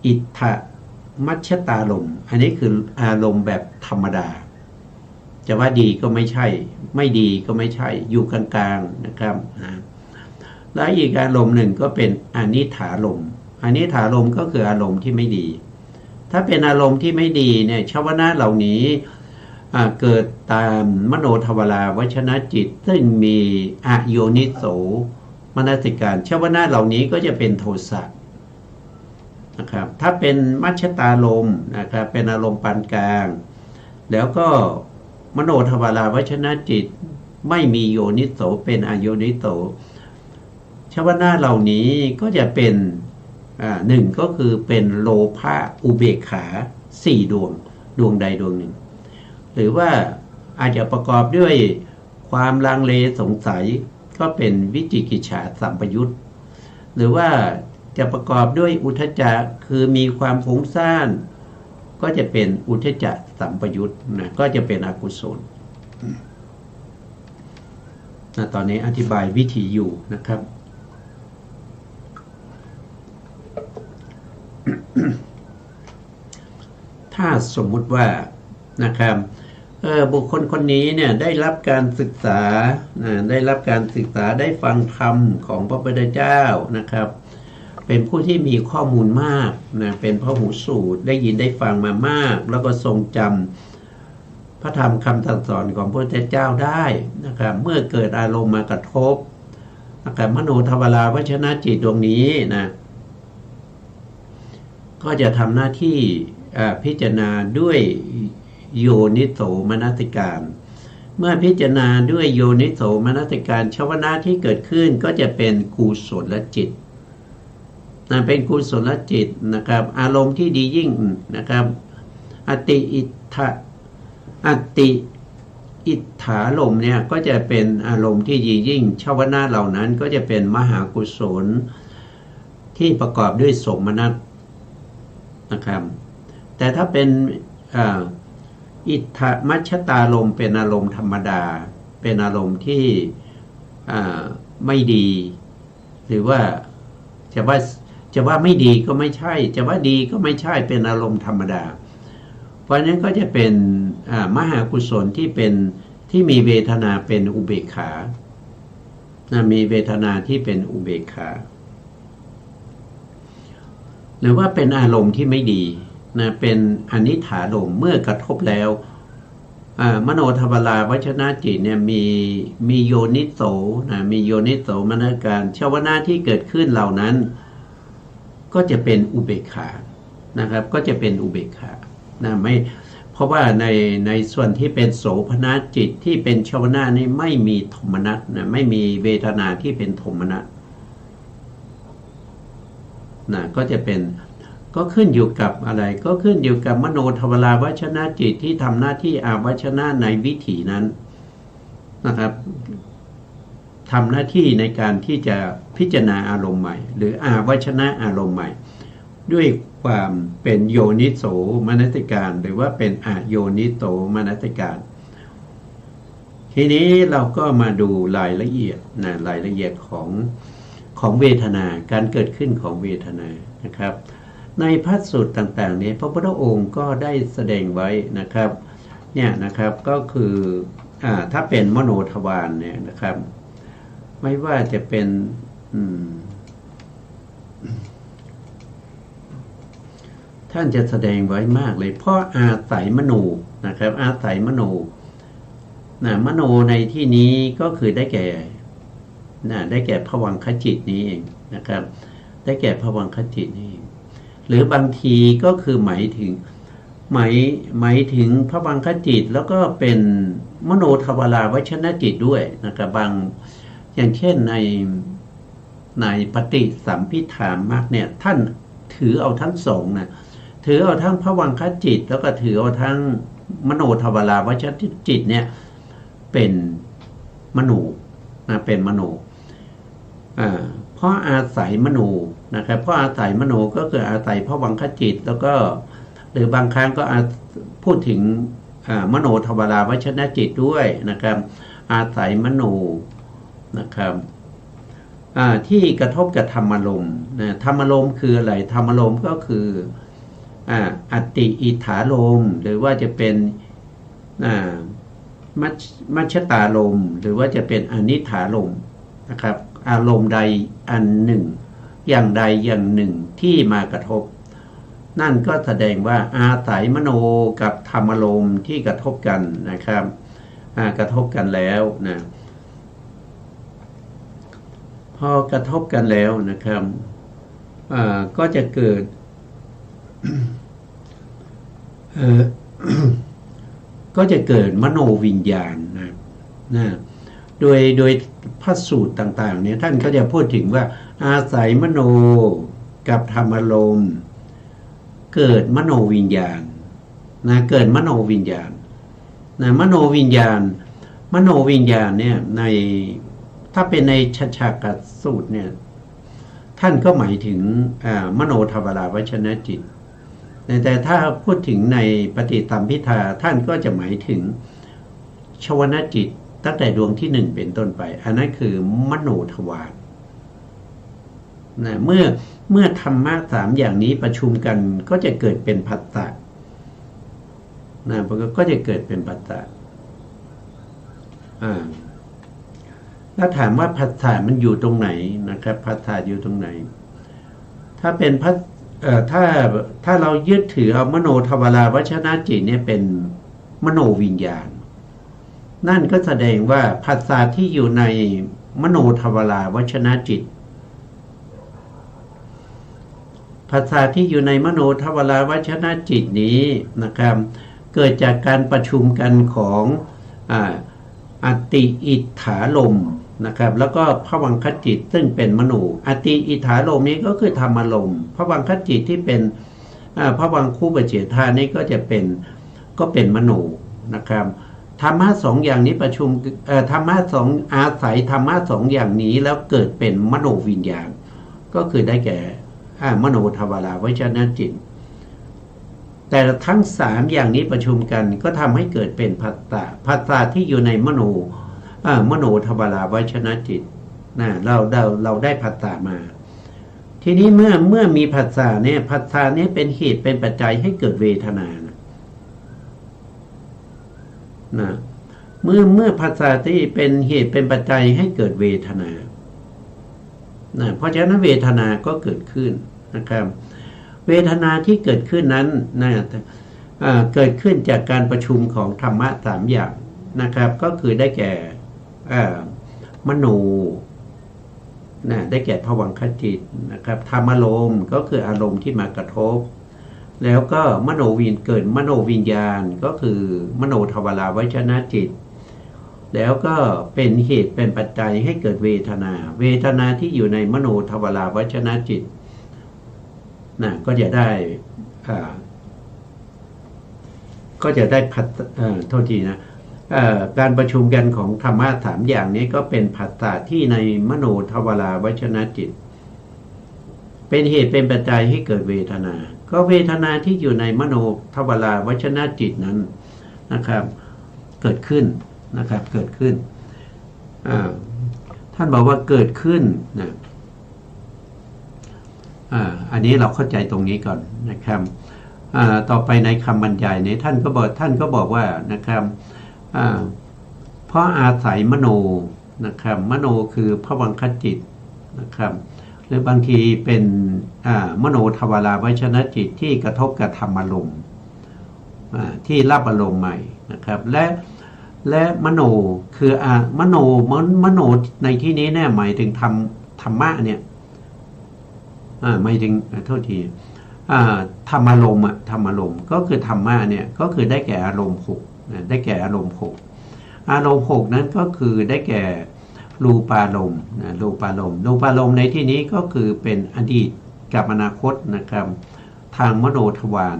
อิทธมัชฌตารมณ์อันนี้คืออารมณ์แบบธรรมดาจะว่าดีก็ไม่ใช่ไม่ดีก็ไม่ใช่อยู่กลางๆนะครับและอีกอารมณ์หนึ่งก็เป็นอนิถารมณ์อนิถารมณ์ก็คืออารมณ์ที่ไม่ดีถ้าเป็นอารมณ์ที่ไม่ดีเนี่ยชวนะเหล่านี้เกิดตามมโนทวาราวชนะจิตซึ่งมีอโยนิโสมนสิการชวนะเหล่านี้ก็จะเป็นโทสะนะครับถ้าเป็นมัชฌตารมณ์นะครับเป็นอารมณ์ปานกลางแล้วก็มโนทวาราวชนะจิตไม่มีโยนิโสเป็นอโยนิโสชวนะเหล่านี้ก็จะเป็นหนึ่งก็คือเป็นโลภะอุเบกขา4ดวงใดดวงหนึ่งหรือว่าอาจจะประกอบด้วยความลังเลสงสัยก็เป็นวิจิกิจฉาสัมปยุตหรือว่าจะประกอบด้วยอุทธัจจะคือมีความฟุ้งซ่านก็จะเป็นอุทธัจจะสัมปยุตนะก็จะเป็นอกุศลตอนนี้อธิบายวิธีอยู่นะครับถ้าสมมุติว่านะครับบุคคลคนนี้เนี่ยได้รับการศึกษาได้ฟังธรรมของพระพุทธเจ้านะครับเป็นผู้ที่มีข้อมูลมากนะเป็นพหูสูตรได้ยินได้ฟังมามากแล้วก็ทรงจำพระธรรมคำสั่งสอนของพระพุทธเจ้าได้นะครับเมื่อเกิดอารมณ์มากระทบนะครับมโนทวาราวชนะจิตดวงนี้นะก็จะทำหน้าที่พิจารณาด้วยโยนิโสมนสิการเมื่อพิจารณาด้วยโยนิโสมนสิการชวนะที่เกิดขึ้นก็จะเป็นกุศลจิตเป็นกุศลจิตนะครับอารมณ์ที่ดียิ่งนะครับอติอิทธารมณ์เนี่ยก็จะเป็นอารมณ์ที่ดียิ่งชวนะเหล่านั้นก็จะเป็นมหากุศลที่ประกอบด้วยโสมนัสนะครับแต่ถ้าเป็นอิทธมัชฌตารมณ์เป็นอารมณ์ธรรมดาเป็นอารมณ์ที่ไม่ดีหรือว่าจะว่าไม่ดีก็ไม่ใช่จะว่าดีก็ไม่ใช่เป็นอารมณ์ธรรมดาเพราะนั้นก็จะเป็นมหากุศลที่มีเวทนาเป็นอุเบกขามีเวทนาที่เป็นอุเบกขาหรือว่าเป็นอารมณ์ที่ไม่ดีนะเป็นอนิถารมณ์เมื่อกระทบแล้วมโนทวาราวชนะจิตเนี่ยมีโยนิโสนะมีโยนิโสมนสิการชวนะที่เกิดขึ้นเหล่านั้นก็จะเป็นอุเบกขานะครับก็จะเป็นอุเบกขานะไม่เพราะว่าในส่วนที่เป็นโสภณจิตที่เป็นชวนะนี่ไม่มีโทมนัสนะไม่มีเวทนาที่เป็นโทมนัสนะก็จะเป็นก็ขึ้นอยู่กับอะไรก็ขึ้นอยู่กับมโนทวาราวชนะจิตที่ทำหน้าที่อาวชนะในวิถีนั้นนะครับทำหน้าที่ในการที่จะพิจารณาอารมณ์ใหม่หรืออาวชนะอารมณ์ใหม่ด้วยความเป็นโยนิโสมนสิการหรือว่าเป็นอโยนิโสมนสิการทีนี้เราก็มาดูรายละเอียดนะรายละเอียดของเวทนาการเกิดขึ้นของเวทนานะครับในพระสูตรต่างๆนี้พระพุทธองค์ก็ได้แสดงไว้นะครับเนี่ยนะครับก็คือถ้าเป็นมโนทวารเนี่ยนะครับไม่ว่าจะเป็นท่านจะแสดงไว้มากเลยเพราะอาศัยมโนนะครับอาศัยมโนมโนในที่นี้ก็คือได้แก่ภวังคจิตนี้เองนะครับได้แก่ภวังคจิตนี้หรือบางทีก็คือหมายถึงภวังคจิตแล้วก็เป็นมโนทวาราวชนะจิตด้วยนะครับบางอย่างเช่นในปฏิสัมภิธามรรคเนี่ยท่านถือเอาทั้งสองนะถือเอาทั้งภวังคจิตแล้วก็ถือเอาทั้ง มโนทวาราวชนจิตเนี่ยเป็นมโนนะเป็นมโนเพราะอาศัยมโนนะครับเพราะอาศัยมโนก็คืออาศัยภวังคจิตแล้วก็หรือบางครั้งก็พูดถึงมโนทวาราวชนจิตด้วยนะครับอาศัยมโนนะครับที่กระทบกับธรรมารมณ์นะธรรมารมณ์คืออะไรธรรมารมณ์ก็คืออัตติอิทธารมณ์หรือว่าจะเป็นมัชฌตารมณ์หรือว่าจะเป็นอนิถารมณ์นะครับอารมณ์ใดอันหนึ่งอย่างใดอย่างหนึ่งที่มากระทบนั่นก็แสดงว่าอาศัยมโนกับธรรมารมณ์ที่กระทบกันนะครับกระทบกันแล้วนะพอกระทบกันแล้วนะครับก็จะเกิด ก็จะเกิดมโนวิญญาณนะโดยพระสูตรต่างๆเนี่ยท่านก็จะพูดถึงว่าอาศัยมโนกับธรรมารมณ์เกิดมโนวิญญาณนะเกิดมโนวิญญาณนะมโนวิญญาณเนี่ยในถ้าเป็นในชัชฌากสูตรเนี่ยท่านก็หมายถึงมโนทวาราวชนจิตแต่ถ้าพูดถึงในปฏิสัมภิทาท่านก็จะหมายถึงชวนจิตตั้งแต่ดวงที่หนึ่งเป็นต้นไปอันนั้นคือมโนทวารนะเมื่อธรรมะสามอย่างนี้ประชุมกันก็จะเกิดเป็นผัสสะนะก็จะเกิดเป็นผัสสะแล้วถามว่าผัสสะมันอยู่ตรงไหนนะครับผัสสะอยู่ตรงไหนถ้าเป็นถ้าเรายึดถือเอามโนทวาราวชนจิตเนี่ยเป็นมโนวิญญาณนั่นก็แสดงว่าผัสสะที่อยู่ในมโนทวาราวชนจิตผัสสะที่อยู่ในมโนทวาราวชนจิตนี้นะครับเกิดจากการประชุมกันของอัตติอิทธารมณ์นะครับแล้วก็ภวังคจิตซึ่งเป็นมโนอัตติอิทธารมณ์นี้ก็คือธรรมารมณ์ภวังคจิตที่เป็นภวังคูปเฉทานี่ก็จะเป็นมโนนะครับธรรมะสองอย่างนี้ประชุมธรรมะสองอาศัยธรรมะสองอย่างนี้แล้วเกิดเป็นมโนวิญญาณก็คือได้แก่มโนทวาราวชนจิตแต่ทั้งสามอย่างนี้ประชุมกันก็ทำให้เกิดเป็นผัสสะที่อยู่ในมโนทวาราวชนจิตนะเราได้ผัสสะมาทีนี้เมื่อมีผัสสะเนี่ยผัสสะนี้เป็นเหตุเป็นปัจจัยให้เกิดเวทนานะเมื่อผัสสะที่เป็นเหตุเป็นปัจจัยให้เกิดเวทนานะเพราะฉะนั้นเวทนาก็เกิดขึ้นนะครับเวทนาที่เกิดขึ้นนั้นนะเกิดขึ้นจากการประชุมของธรรมะสามอย่างนะครับก็คือได้แก่มโนนะได้แก่ภวังคจิตนะครับธรรมารมณ์ก็คืออารมณ์ที่มากระทบแล้วก็เกิดมโนวิญญาณก็คือมโนทวาราวชนจิตแล้วก็เป็นเหตุเป็นปัจจัยให้เกิดเวทนาที่อยู่ในมโนทวาราวชนจิตนะก็จะได้โทษทีนะการประชุมกันของธรรมะสามอย่างนี้ก็เป็นผัสสะที่ในมโนทวาราวชนจิตเป็นเหตุเป็นปัจจัยให้เกิดเวทนาก็เวทนาที่อยู่ในมโนทวาราวชนจิตนั้นนะครับเกิดขึ้นนะครับเกิดขึ้นท่านบอกว่าเกิดขึ้นนะอันนี้เราเข้าใจตรงนี้ก่อนนะครับต่อไปในคำบรรยายนี้ท่านก็บอกว่านะครับเพราะอาศัยมโนนะครับมโนคือภวังคจิตนะครับหรือบางทีเป็นมโนทวาราวชนจิตที่กระทบกับธรรมารมณ์ที่รับอารมณ์ใหม่นะครับและมโนคือมโนในที่นี้เนี่ยหมายถึงธรรมะเนี่ยหมายถึงโทษทีธรรมารมณ์ก็คือธรรมะเนี่ยก็คือได้แก่อารมณ์6ได้แก่อารมณ์6อารมณ์6นั้นก็คือได้แก่รูปารมณ์รูปารมณ์ในที่นี้ก็คือเป็นอดีตกับอนาคตนะครับทางมโนทวาร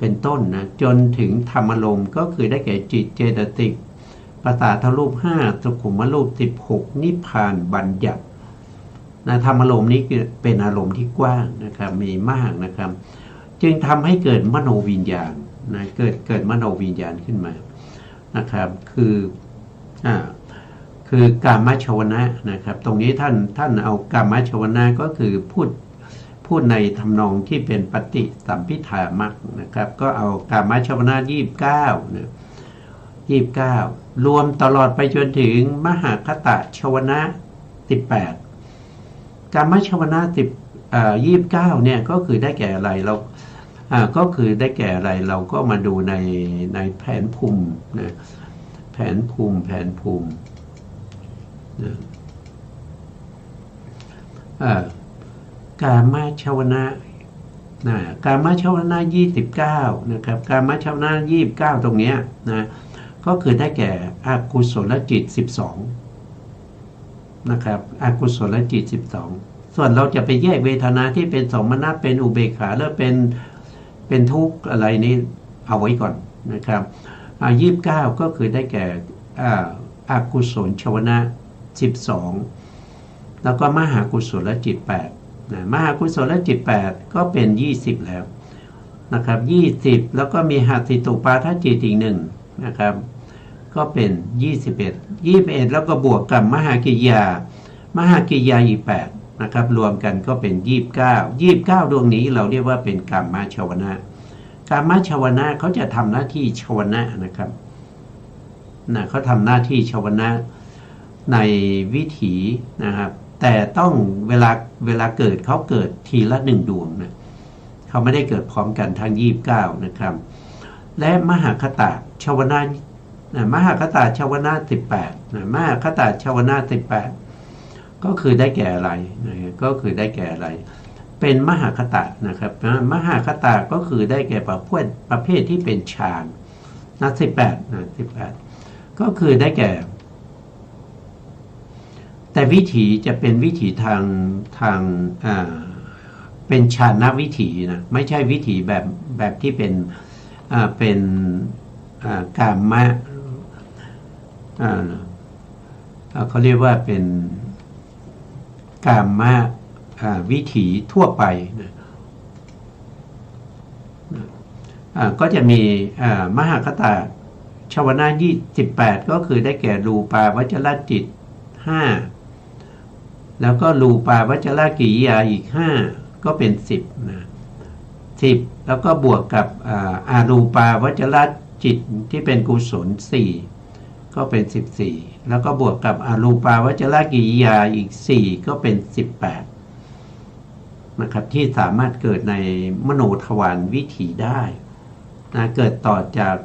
เป็นต้นนะจนถึงธรรมารมณ์ก็คือได้แก่จิตเจตสิกประสาทรูป5สุขุมรูป16นิพพานบัญญัตินะธรรมารมณ์นี้เป็นอารมณ์ที่กว้างนะครับมีมากนะครับจึงทำให้เกิดมโนวิญญาณนะเกิดมโนวิญญาณขึ้นมานะครับคือกามชวนะนะครับตรงนี้ท่านเอากามชวนะก็คือพูดในทำนองที่เป็นปฏิสัมภิทามรรคนะครับก็เอากามชวนะ29นะ29รวมตลอดไปจนถึงมหคตชวนะ18กามชวนะ29เนี่ยก็คือได้แก่อะไรเราก็คือได้แก่อะไรเราก็มาดูในแผนภูมินะแผนภูมินะกามชวนะกามชวนะ29นะครับกามชวนะ29ตรงเนี้ยนะก็คือได้แก่อกุศลจิต12นะครับอกุศลจิต12ส่วนเราจะไปแยกเวทนาที่เป็นสมนัตเป็นอุเบกขาแล้วเป็นทุกข์อะไรนี้เอาไว้ก่อนนะครับ29ก็คือได้แก่อกุศลชวนะ12แล้วก็มหากุศลจิต8นะมหากุศลจิต8ก็เป็น20แล้วนะครับ20แล้วก็มีหัตถิตุปาทจิตอีก1นะครับก็เป็น21แล้วก็บวกกับมหากิยาอีก8นะครับรวมกันก็เป็น29ดวงนี้เราเรียกว่าเป็นกามชวนะกามชวนะเขาจะทำหน้าที่ชวนะนะครับเขาทำหน้าที่ชวนะในวิถีนะครับแต่ต้องเวลาเกิดเขาเกิดทีละ1ดวงนะเขาไม่ได้เกิดพร้อมกันทั้ง29นะครับและมหคตชวนะมหคตชวนะ18มหคตชวนะ18ก็คือได้แก่อะไรก็คือได้แก่อะไรเป็นมหคตนะครับมหคตก็คือได้แก่ประเภทที่เป็นฌาน18ก็คือได้แก่แต่วิถีจะเป็นวิถีทางเป็นฌานวิถีนะไม่ใช่วิถีแบบที่เป็นกามะเขาเรียกว่าเป็นกามะวิถีทั่วไปนะก็จะมีมหคตชวนะ28ก็คือได้แก่รูปาวจรจิต5แล้วก็รูปาวจรกิริยาอีก5ก็เป็น10นะ10แล้วก็บวกกับอารูปาวจรจิตที่เป็นกุศล4ก็เป็น14แล้วก็บวกกับอารูปาวจรกิริยาอีก4ก็เป็น18นะครับที่สามารถเกิดในมโนทวารวิถีได้นะเกิดต่อจาก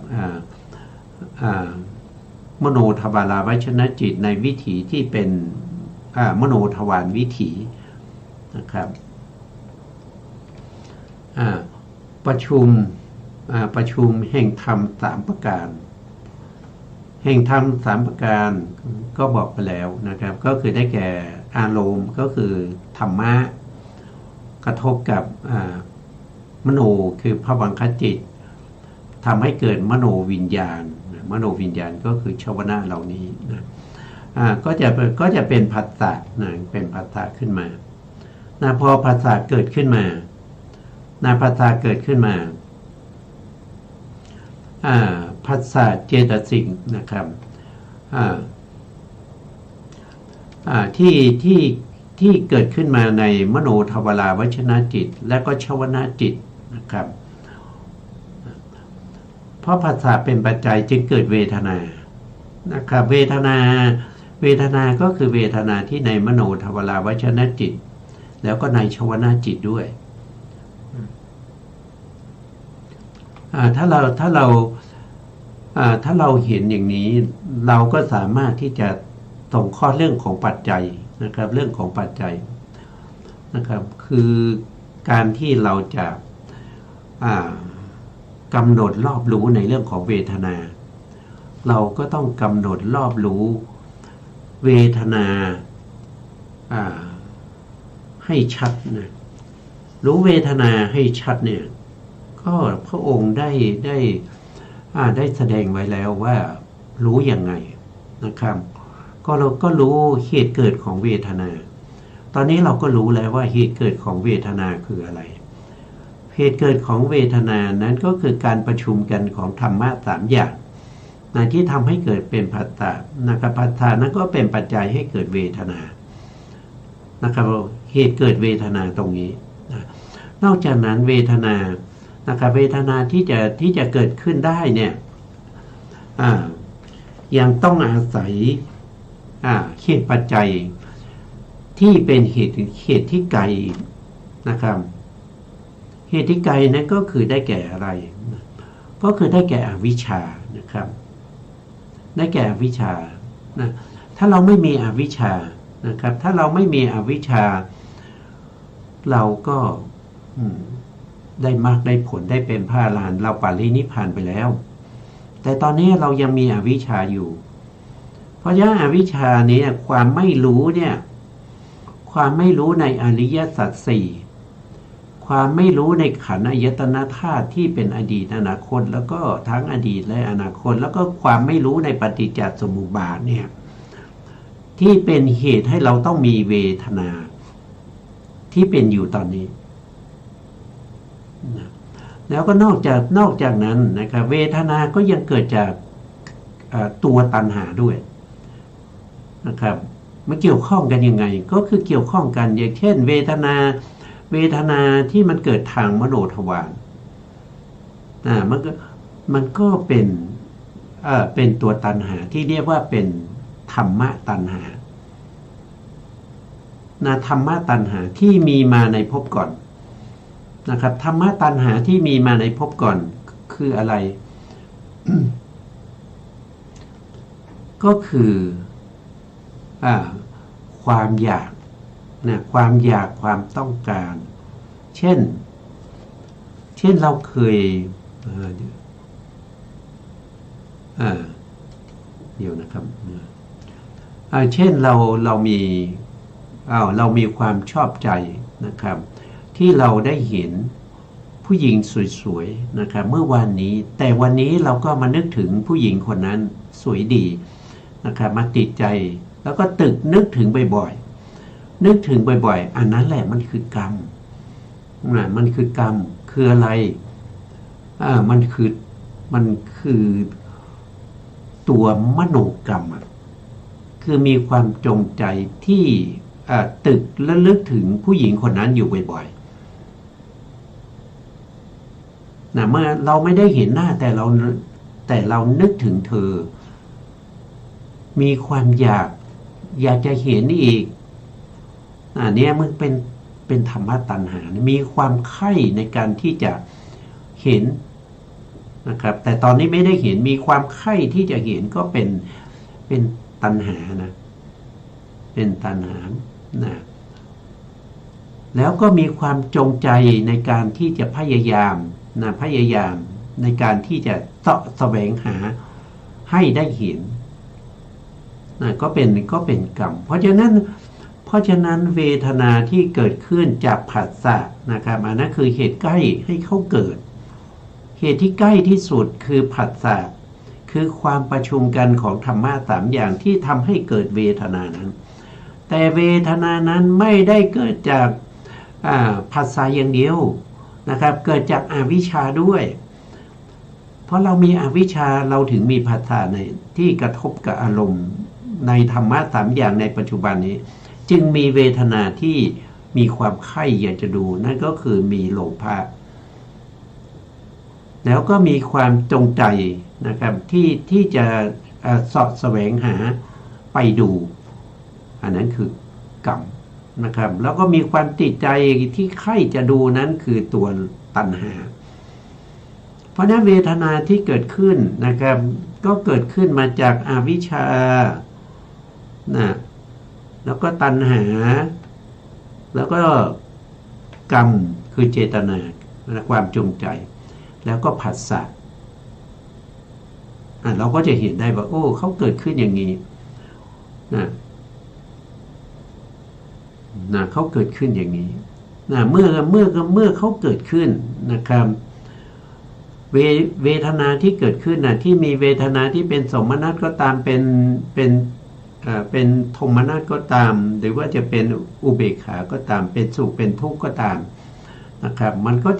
มโนทวารวัชนจิตในวิถีที่เป็นมโนทวารวิถีนะครับประชุมแห่งธรรม3ประการแห่งธรรม3ประการก็บอกไปแล้วนะครับก็คือได้แก่อารมณ์ก็คือธรรมะกระทบกับมโนคือภวังคจิตทำให้เกิดมโนวิญญาณก็คือชวนะเหล่านี้นะก็จะเป็นผัสสะนะเป็นผัสสะขึ้นมานะพอผัสสะเกิดขึ้นมาผัสสะเกิดขึ้นมาผัสสะเจตสิกนะครับที่เกิดขึ้นมาในมโนทวารวัชนจิตและก็ชวนะจิตนะครับเพราะผัสสะเป็นปัจจัยจึงเกิดเวทนานะครับเวทนาก็คือเวทนาที่ในมโนทวารวัชนจิตแล้วก็ในชวนะจิตด้วยถ้าเราเห็นอย่างนี้เราก็สามารถที่จะตรงข้อเรื่องของปัจจัยนะครับเรื่องของปัจจัยนะครับคือการที่เราจะกำหนดรอบรู้ในเรื่องของเวทนาเราก็ต้องกำหนดรอบรู้เวทนาให้ชัดนะรู้เวทนาให้ชัดเนี่ยก็ พระองค์ได้แสดงไว้แล้วว่ารู้ยังไงนะครับก็เราก็รู้เหตุเกิดของเวทนาตอนนี้เราก็รู้แล้วว่าเหตุเกิดของเวทนาคืออะไรเหตุเกิดของเวทนานั้นก็คือการประชุมกันของธรรมะสามอย่างที่ทำให้เกิดเป็นผัสสะนะครับผัสสะนั้นก็เป็นปัจจัยให้เกิดเวทนานะครับเหตุเกิดเวทนาตรงนี้นอกจากนั้นเวทนานะครับเวทนาที่จะเกิดขึ้นได้เนี่ยยังต้องอาศัยเหตุปัจจัยที่เป็นเหตุที่ไกลนะครับเหตุที่ไกลนั้นก็คือได้แก่อะไรก็คือได้แก่อวิชชานะครับได้แก่อวิชชานะถ้าเราไม่มีอวิชชานะครับถ้าเราไม่มีอวิชชาเราก็ได้มากได้ผลได้เป็นพระอรหันต์เราปรินิพพานไปแล้วแต่ตอนนี้เรายังมีอวิชชาอยู่เพราะฉะนั้นอวิชชานี้ความไม่รู้เนี่ยความไม่รู้ในอริยสัจสี่ความไม่รู้ในขันธ์อายตนะธาตุที่เป็นอดีตอนาคตแล้วก็ทั้งอดีตและอนาคตแล้วก็ความไม่รู้ในปฏิจจสมุปบาทเนี่ยที่เป็นเหตุให้เราต้องมีเวทนาที่เป็นอยู่ตอนนี้แล้วก็นอกจากนั้นนะครับเวทนาก็ยังเกิดจากตัวตัณหาด้วยนะครับมันเกี่ยวข้องกันยังไงก็คือเกี่ยวข้องกันอย่างเช่นเวทนาที่มันเกิดทางมโนทวารมันก็เป็นตัวตัณหาที่เรียกว่าเป็นธรรมะตัณหาธรรมะตัณหาที่มีมาในภพก่อนนะครับธรรมะตัณหาที่มีมาในภพก่อนคืออะไร ก็คือความอยากความอยากความต้องการเช่นเราเคยเดี๋ยวนะครับเช่นเรามีความชอบใจนะครับที่เราได้เห็นผู้หญิงสวยๆนะครับเมื่อวานนี้แต่วันนี้เราก็มานึกถึงผู้หญิงคนนั้นสวยดีนะครับมาติดใจแล้วก็นึกถึงบ่อยๆอันนั้นแหละมันคือกรรมมันคือกรรมคืออะไรมันคือตัวมโนกรรมคือมีความจงใจที่ตึกและลึกถึงผู้หญิงคนนั้นอยู่บ่อยๆเมื่อเราไม่ได้เห็นหน้าแต่เรานึกถึงเธอมีความอยากจะเห็นอีกเนี่ยมันเป็นธรรมะตัณหามีความใคร่ในการที่จะเห็นนะครับแต่ตอนนี้ไม่ได้เห็นมีความใคร่ที่จะเห็นก็เป็นตัณหานะเป็นตัณหาแล้วก็มีความจงใจในการที่จะพยายามในการที่จะแสวงหาให้ได้เห็นก็เป็นกรรมเพราะฉะนั้นเวทนาที่เกิดขึ้นจากผัสสะนะครับอันนั้นคือเหตุใกล้ให้เขาเกิดเหตุที่ใกล้ที่สุดคือผัสสะคือความประชุมกันของธรรมะสามอย่างที่ทำให้เกิดเวทนานั้นแต่เวทนานั้นไม่ได้เกิดจากผัสสะอย่างเดียวนะครับเกิดจากอวิชชาด้วยเพราะเรามีอวิชชาเราถึงมีผัสสะในที่กระทบกับอารมณ์ในธรรมะสามอย่างในปัจจุบันนี้จึงมีเวทนาที่มีความใคร่อยากจะดูนั่นก็คือมีโลภะแล้วก็มีความจงใจนะครับที่จะเสาะแสวงหาไปดูอันนั้นคือกรรมนะครับแล้วก็มีความติดใจที่ใคร่จะดูนั้นคือตัวตัณหาเพราะนั้นเวทนาที่เกิดขึ้นนะครับก็เกิดขึ้นมาจากอวิชชาแล้วก็ตัณหาแล้วก็กรรมคือเจตนาความจงใจแล้วก็ผัสสะเราก็จะเห็นได้ว่าโอ้เขาเกิดขึ้นอย่างนี้เขาเกิดขึ้นอย่างนี้เมื่อเขาเกิดขึ้นนะครับ เวทนาที่เกิดขึ้นนะที่มีเวทนาที่เป็นสมนัตก็ตามเป็นโทมนัสก็ตามหรือว่าจะเป็นอุเบกขาก็ตามเป็นสุขเป็นทุกข์ก็ตามนะครับมันก็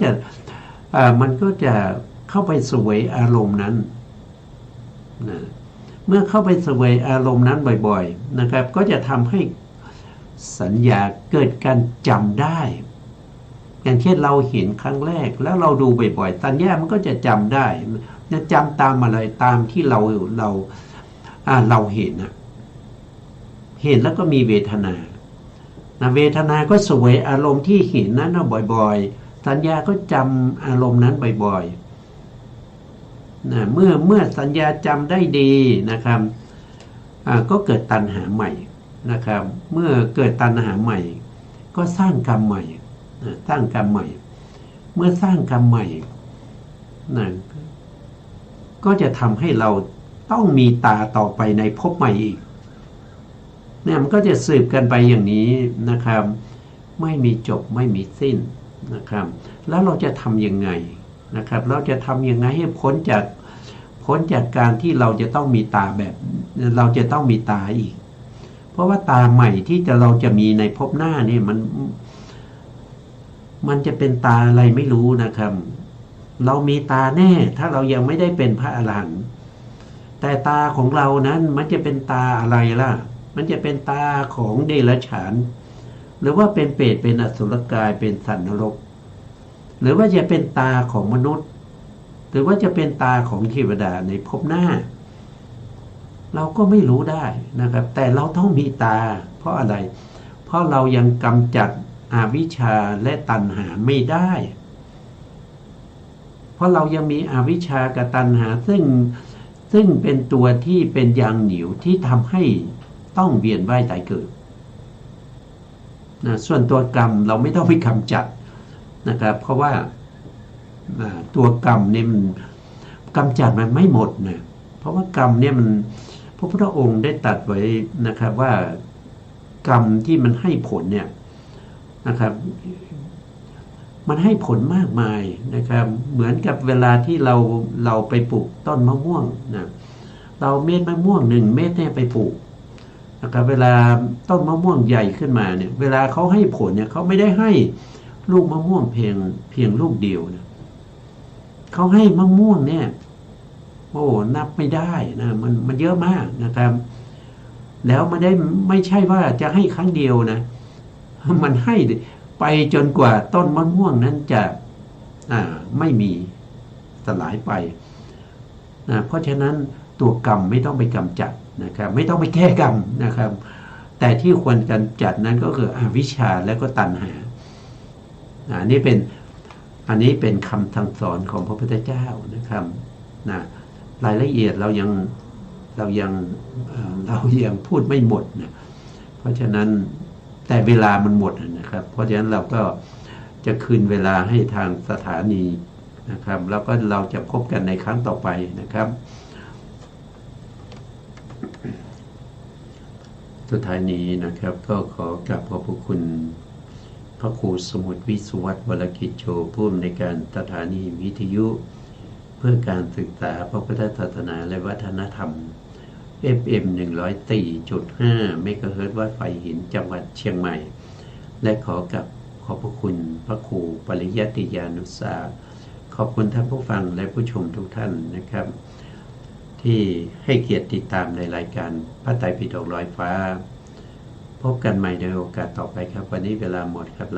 จะเข้าไปเสวยอารมณ์นั้นนะเมื่อเข้าไปเสวยอารมณ์นั้นบ่อยๆนะครับก็จะทำให้สัญญาเกิดการจำได้อย่างเช่นเราเห็นครั้งแรกแล้วเราดูบ่อยๆสัญญามันก็จะจำได้จะจำตามอะไรตามที่เราเห็นนะเห็นแล้วก็มีเวทนาเวทนาก็เสวยอารมณ์ที่เห็นนั้นบ่อยๆสัญญาก็จำอารมณ์นั้นบ่อยๆเมื่อสัญญาจำได้ดีนะครับก็เกิดตัณหาใหม่นะครับเมื่อเกิดตัณหาใหม่ก็สร้างกรรมใหม่สร้างกรรมใหม่เมื่อสร้างกรรมใหม่ก็จะทำให้เราต้องมีตาต่อไปในภพใหม่อีกเนี่ยมันก็จะสืบกันไปอย่างนี้นะครับไม่มีจบไม่มีสิ้นนะครับแล้วเราจะทำยังไงนะครับเราจะทำยังไงให้พ้นจากการที่เราจะต้องมีตาแบบเราจะต้องมีตาอีกเพราะว่าตาใหม่ที่เราจะมีในภพหน้านี่มันจะเป็นตาอะไรไม่รู้นะครับเรามีตาแน่ถ้าเรายังไม่ได้เป็นพระอรหันต์แต่ตาของเรานั้นมันจะเป็นตาอะไรล่ะมันจะเป็นตาของเดรัจฉานหรือว่าเป็นเปรตเป็นอสุรกายเป็นสัตว์นรกหรือว่าจะเป็นตาของมนุษย์หรือว่าจะเป็นตาของเทวดาในภพหน้าเราก็ไม่รู้ได้นะครับแต่เราต้องมีตาเพราะอะไรเพราะเรายังกำจัดอวิชชาและตัณหาไม่ได้เพราะเรายังมีอวิชชากับตัณหาซึ่งเป็นตัวที่เป็นยางเหนียวที่ทำให้ต้องเวียนว่ายตายเกิดส่วนตัวกรรมเราไม่ต้องไปกำจัดนะครับเพราะว่าตัวกรรมเนี่ยมันกำจัดมันไม่หมดนะเพราะว่ากรรมเนี่ยมันพระพุทธองค์ได้ตรัสไว้นะครับว่ากรรมที่มันให้ผลเนี่ยนะครับมันให้ผลมากมายนะครับเหมือนกับเวลาที่เราไปปลูกต้นมะม่วงนะเราเม็ดมะม่วง1 เม็ดเนี่ยไปปลูกนะครับเวลาต้นมะม่วงใหญ่ขึ้นมาเนี่ยเวลาเขาให้ผลเนี่ยเขาไม่ได้ให้ลูกมะม่วงเพียงลูกเดียวนะเขาให้มะม่วงเนี่ยโอ้นับไม่ได้นะมันเยอะมากนะครับแล้วไม่ใช่ว่าจะให้ครั้งเดียวนะมันให้ไปจนกว่าต้นมะม่วงนั้นจะไม่มีสลายไปเพราะฉะนั้นตัวกรรมไม่ต้องไปกำจัดนะครับไม่ต้องไปแก้กรรมนะครับแต่ที่ควรกำจัดนั้นก็คืออวิชชาและก็ตัณหาอันนี้เป็นคำสั่งสอนของพระพุทธเจ้านะครับรายละเอียดเรายังพูดไม่หมดนะเพราะฉะนั้นแต่เวลามันหมดนะครับเพราะฉะนั้นเราก็จะคืนเวลาให้ทางสถานีนะครับแล้วก็เราจะพบกันในครั้งต่อไปนะครับสุดท้ายนี้นะครับก็ขอกราบขอบพระคุณพระครูสมุทรวิสุวัฒน์วรกิจโชผู้อำนวยการสถานีวิทยุเพื่อการศึกษาพระพุทธศาสนาและวัฒนธรรม FM 104.5 เมกะเฮิรตซ์วัดไฟหินจังหวัดเชียงใหม่และขอบพระคุณพระครูปริยัติยานุสาขอบคุณท่านผู้ฟังและผู้ชมทุกท่านนะครับที่ให้เกียรติติดตามในรายการพระไตรปิฎกลอยฟ้าพบกันใหม่ในโอกาสต่อไปครับวันนี้เวลาหมดครับ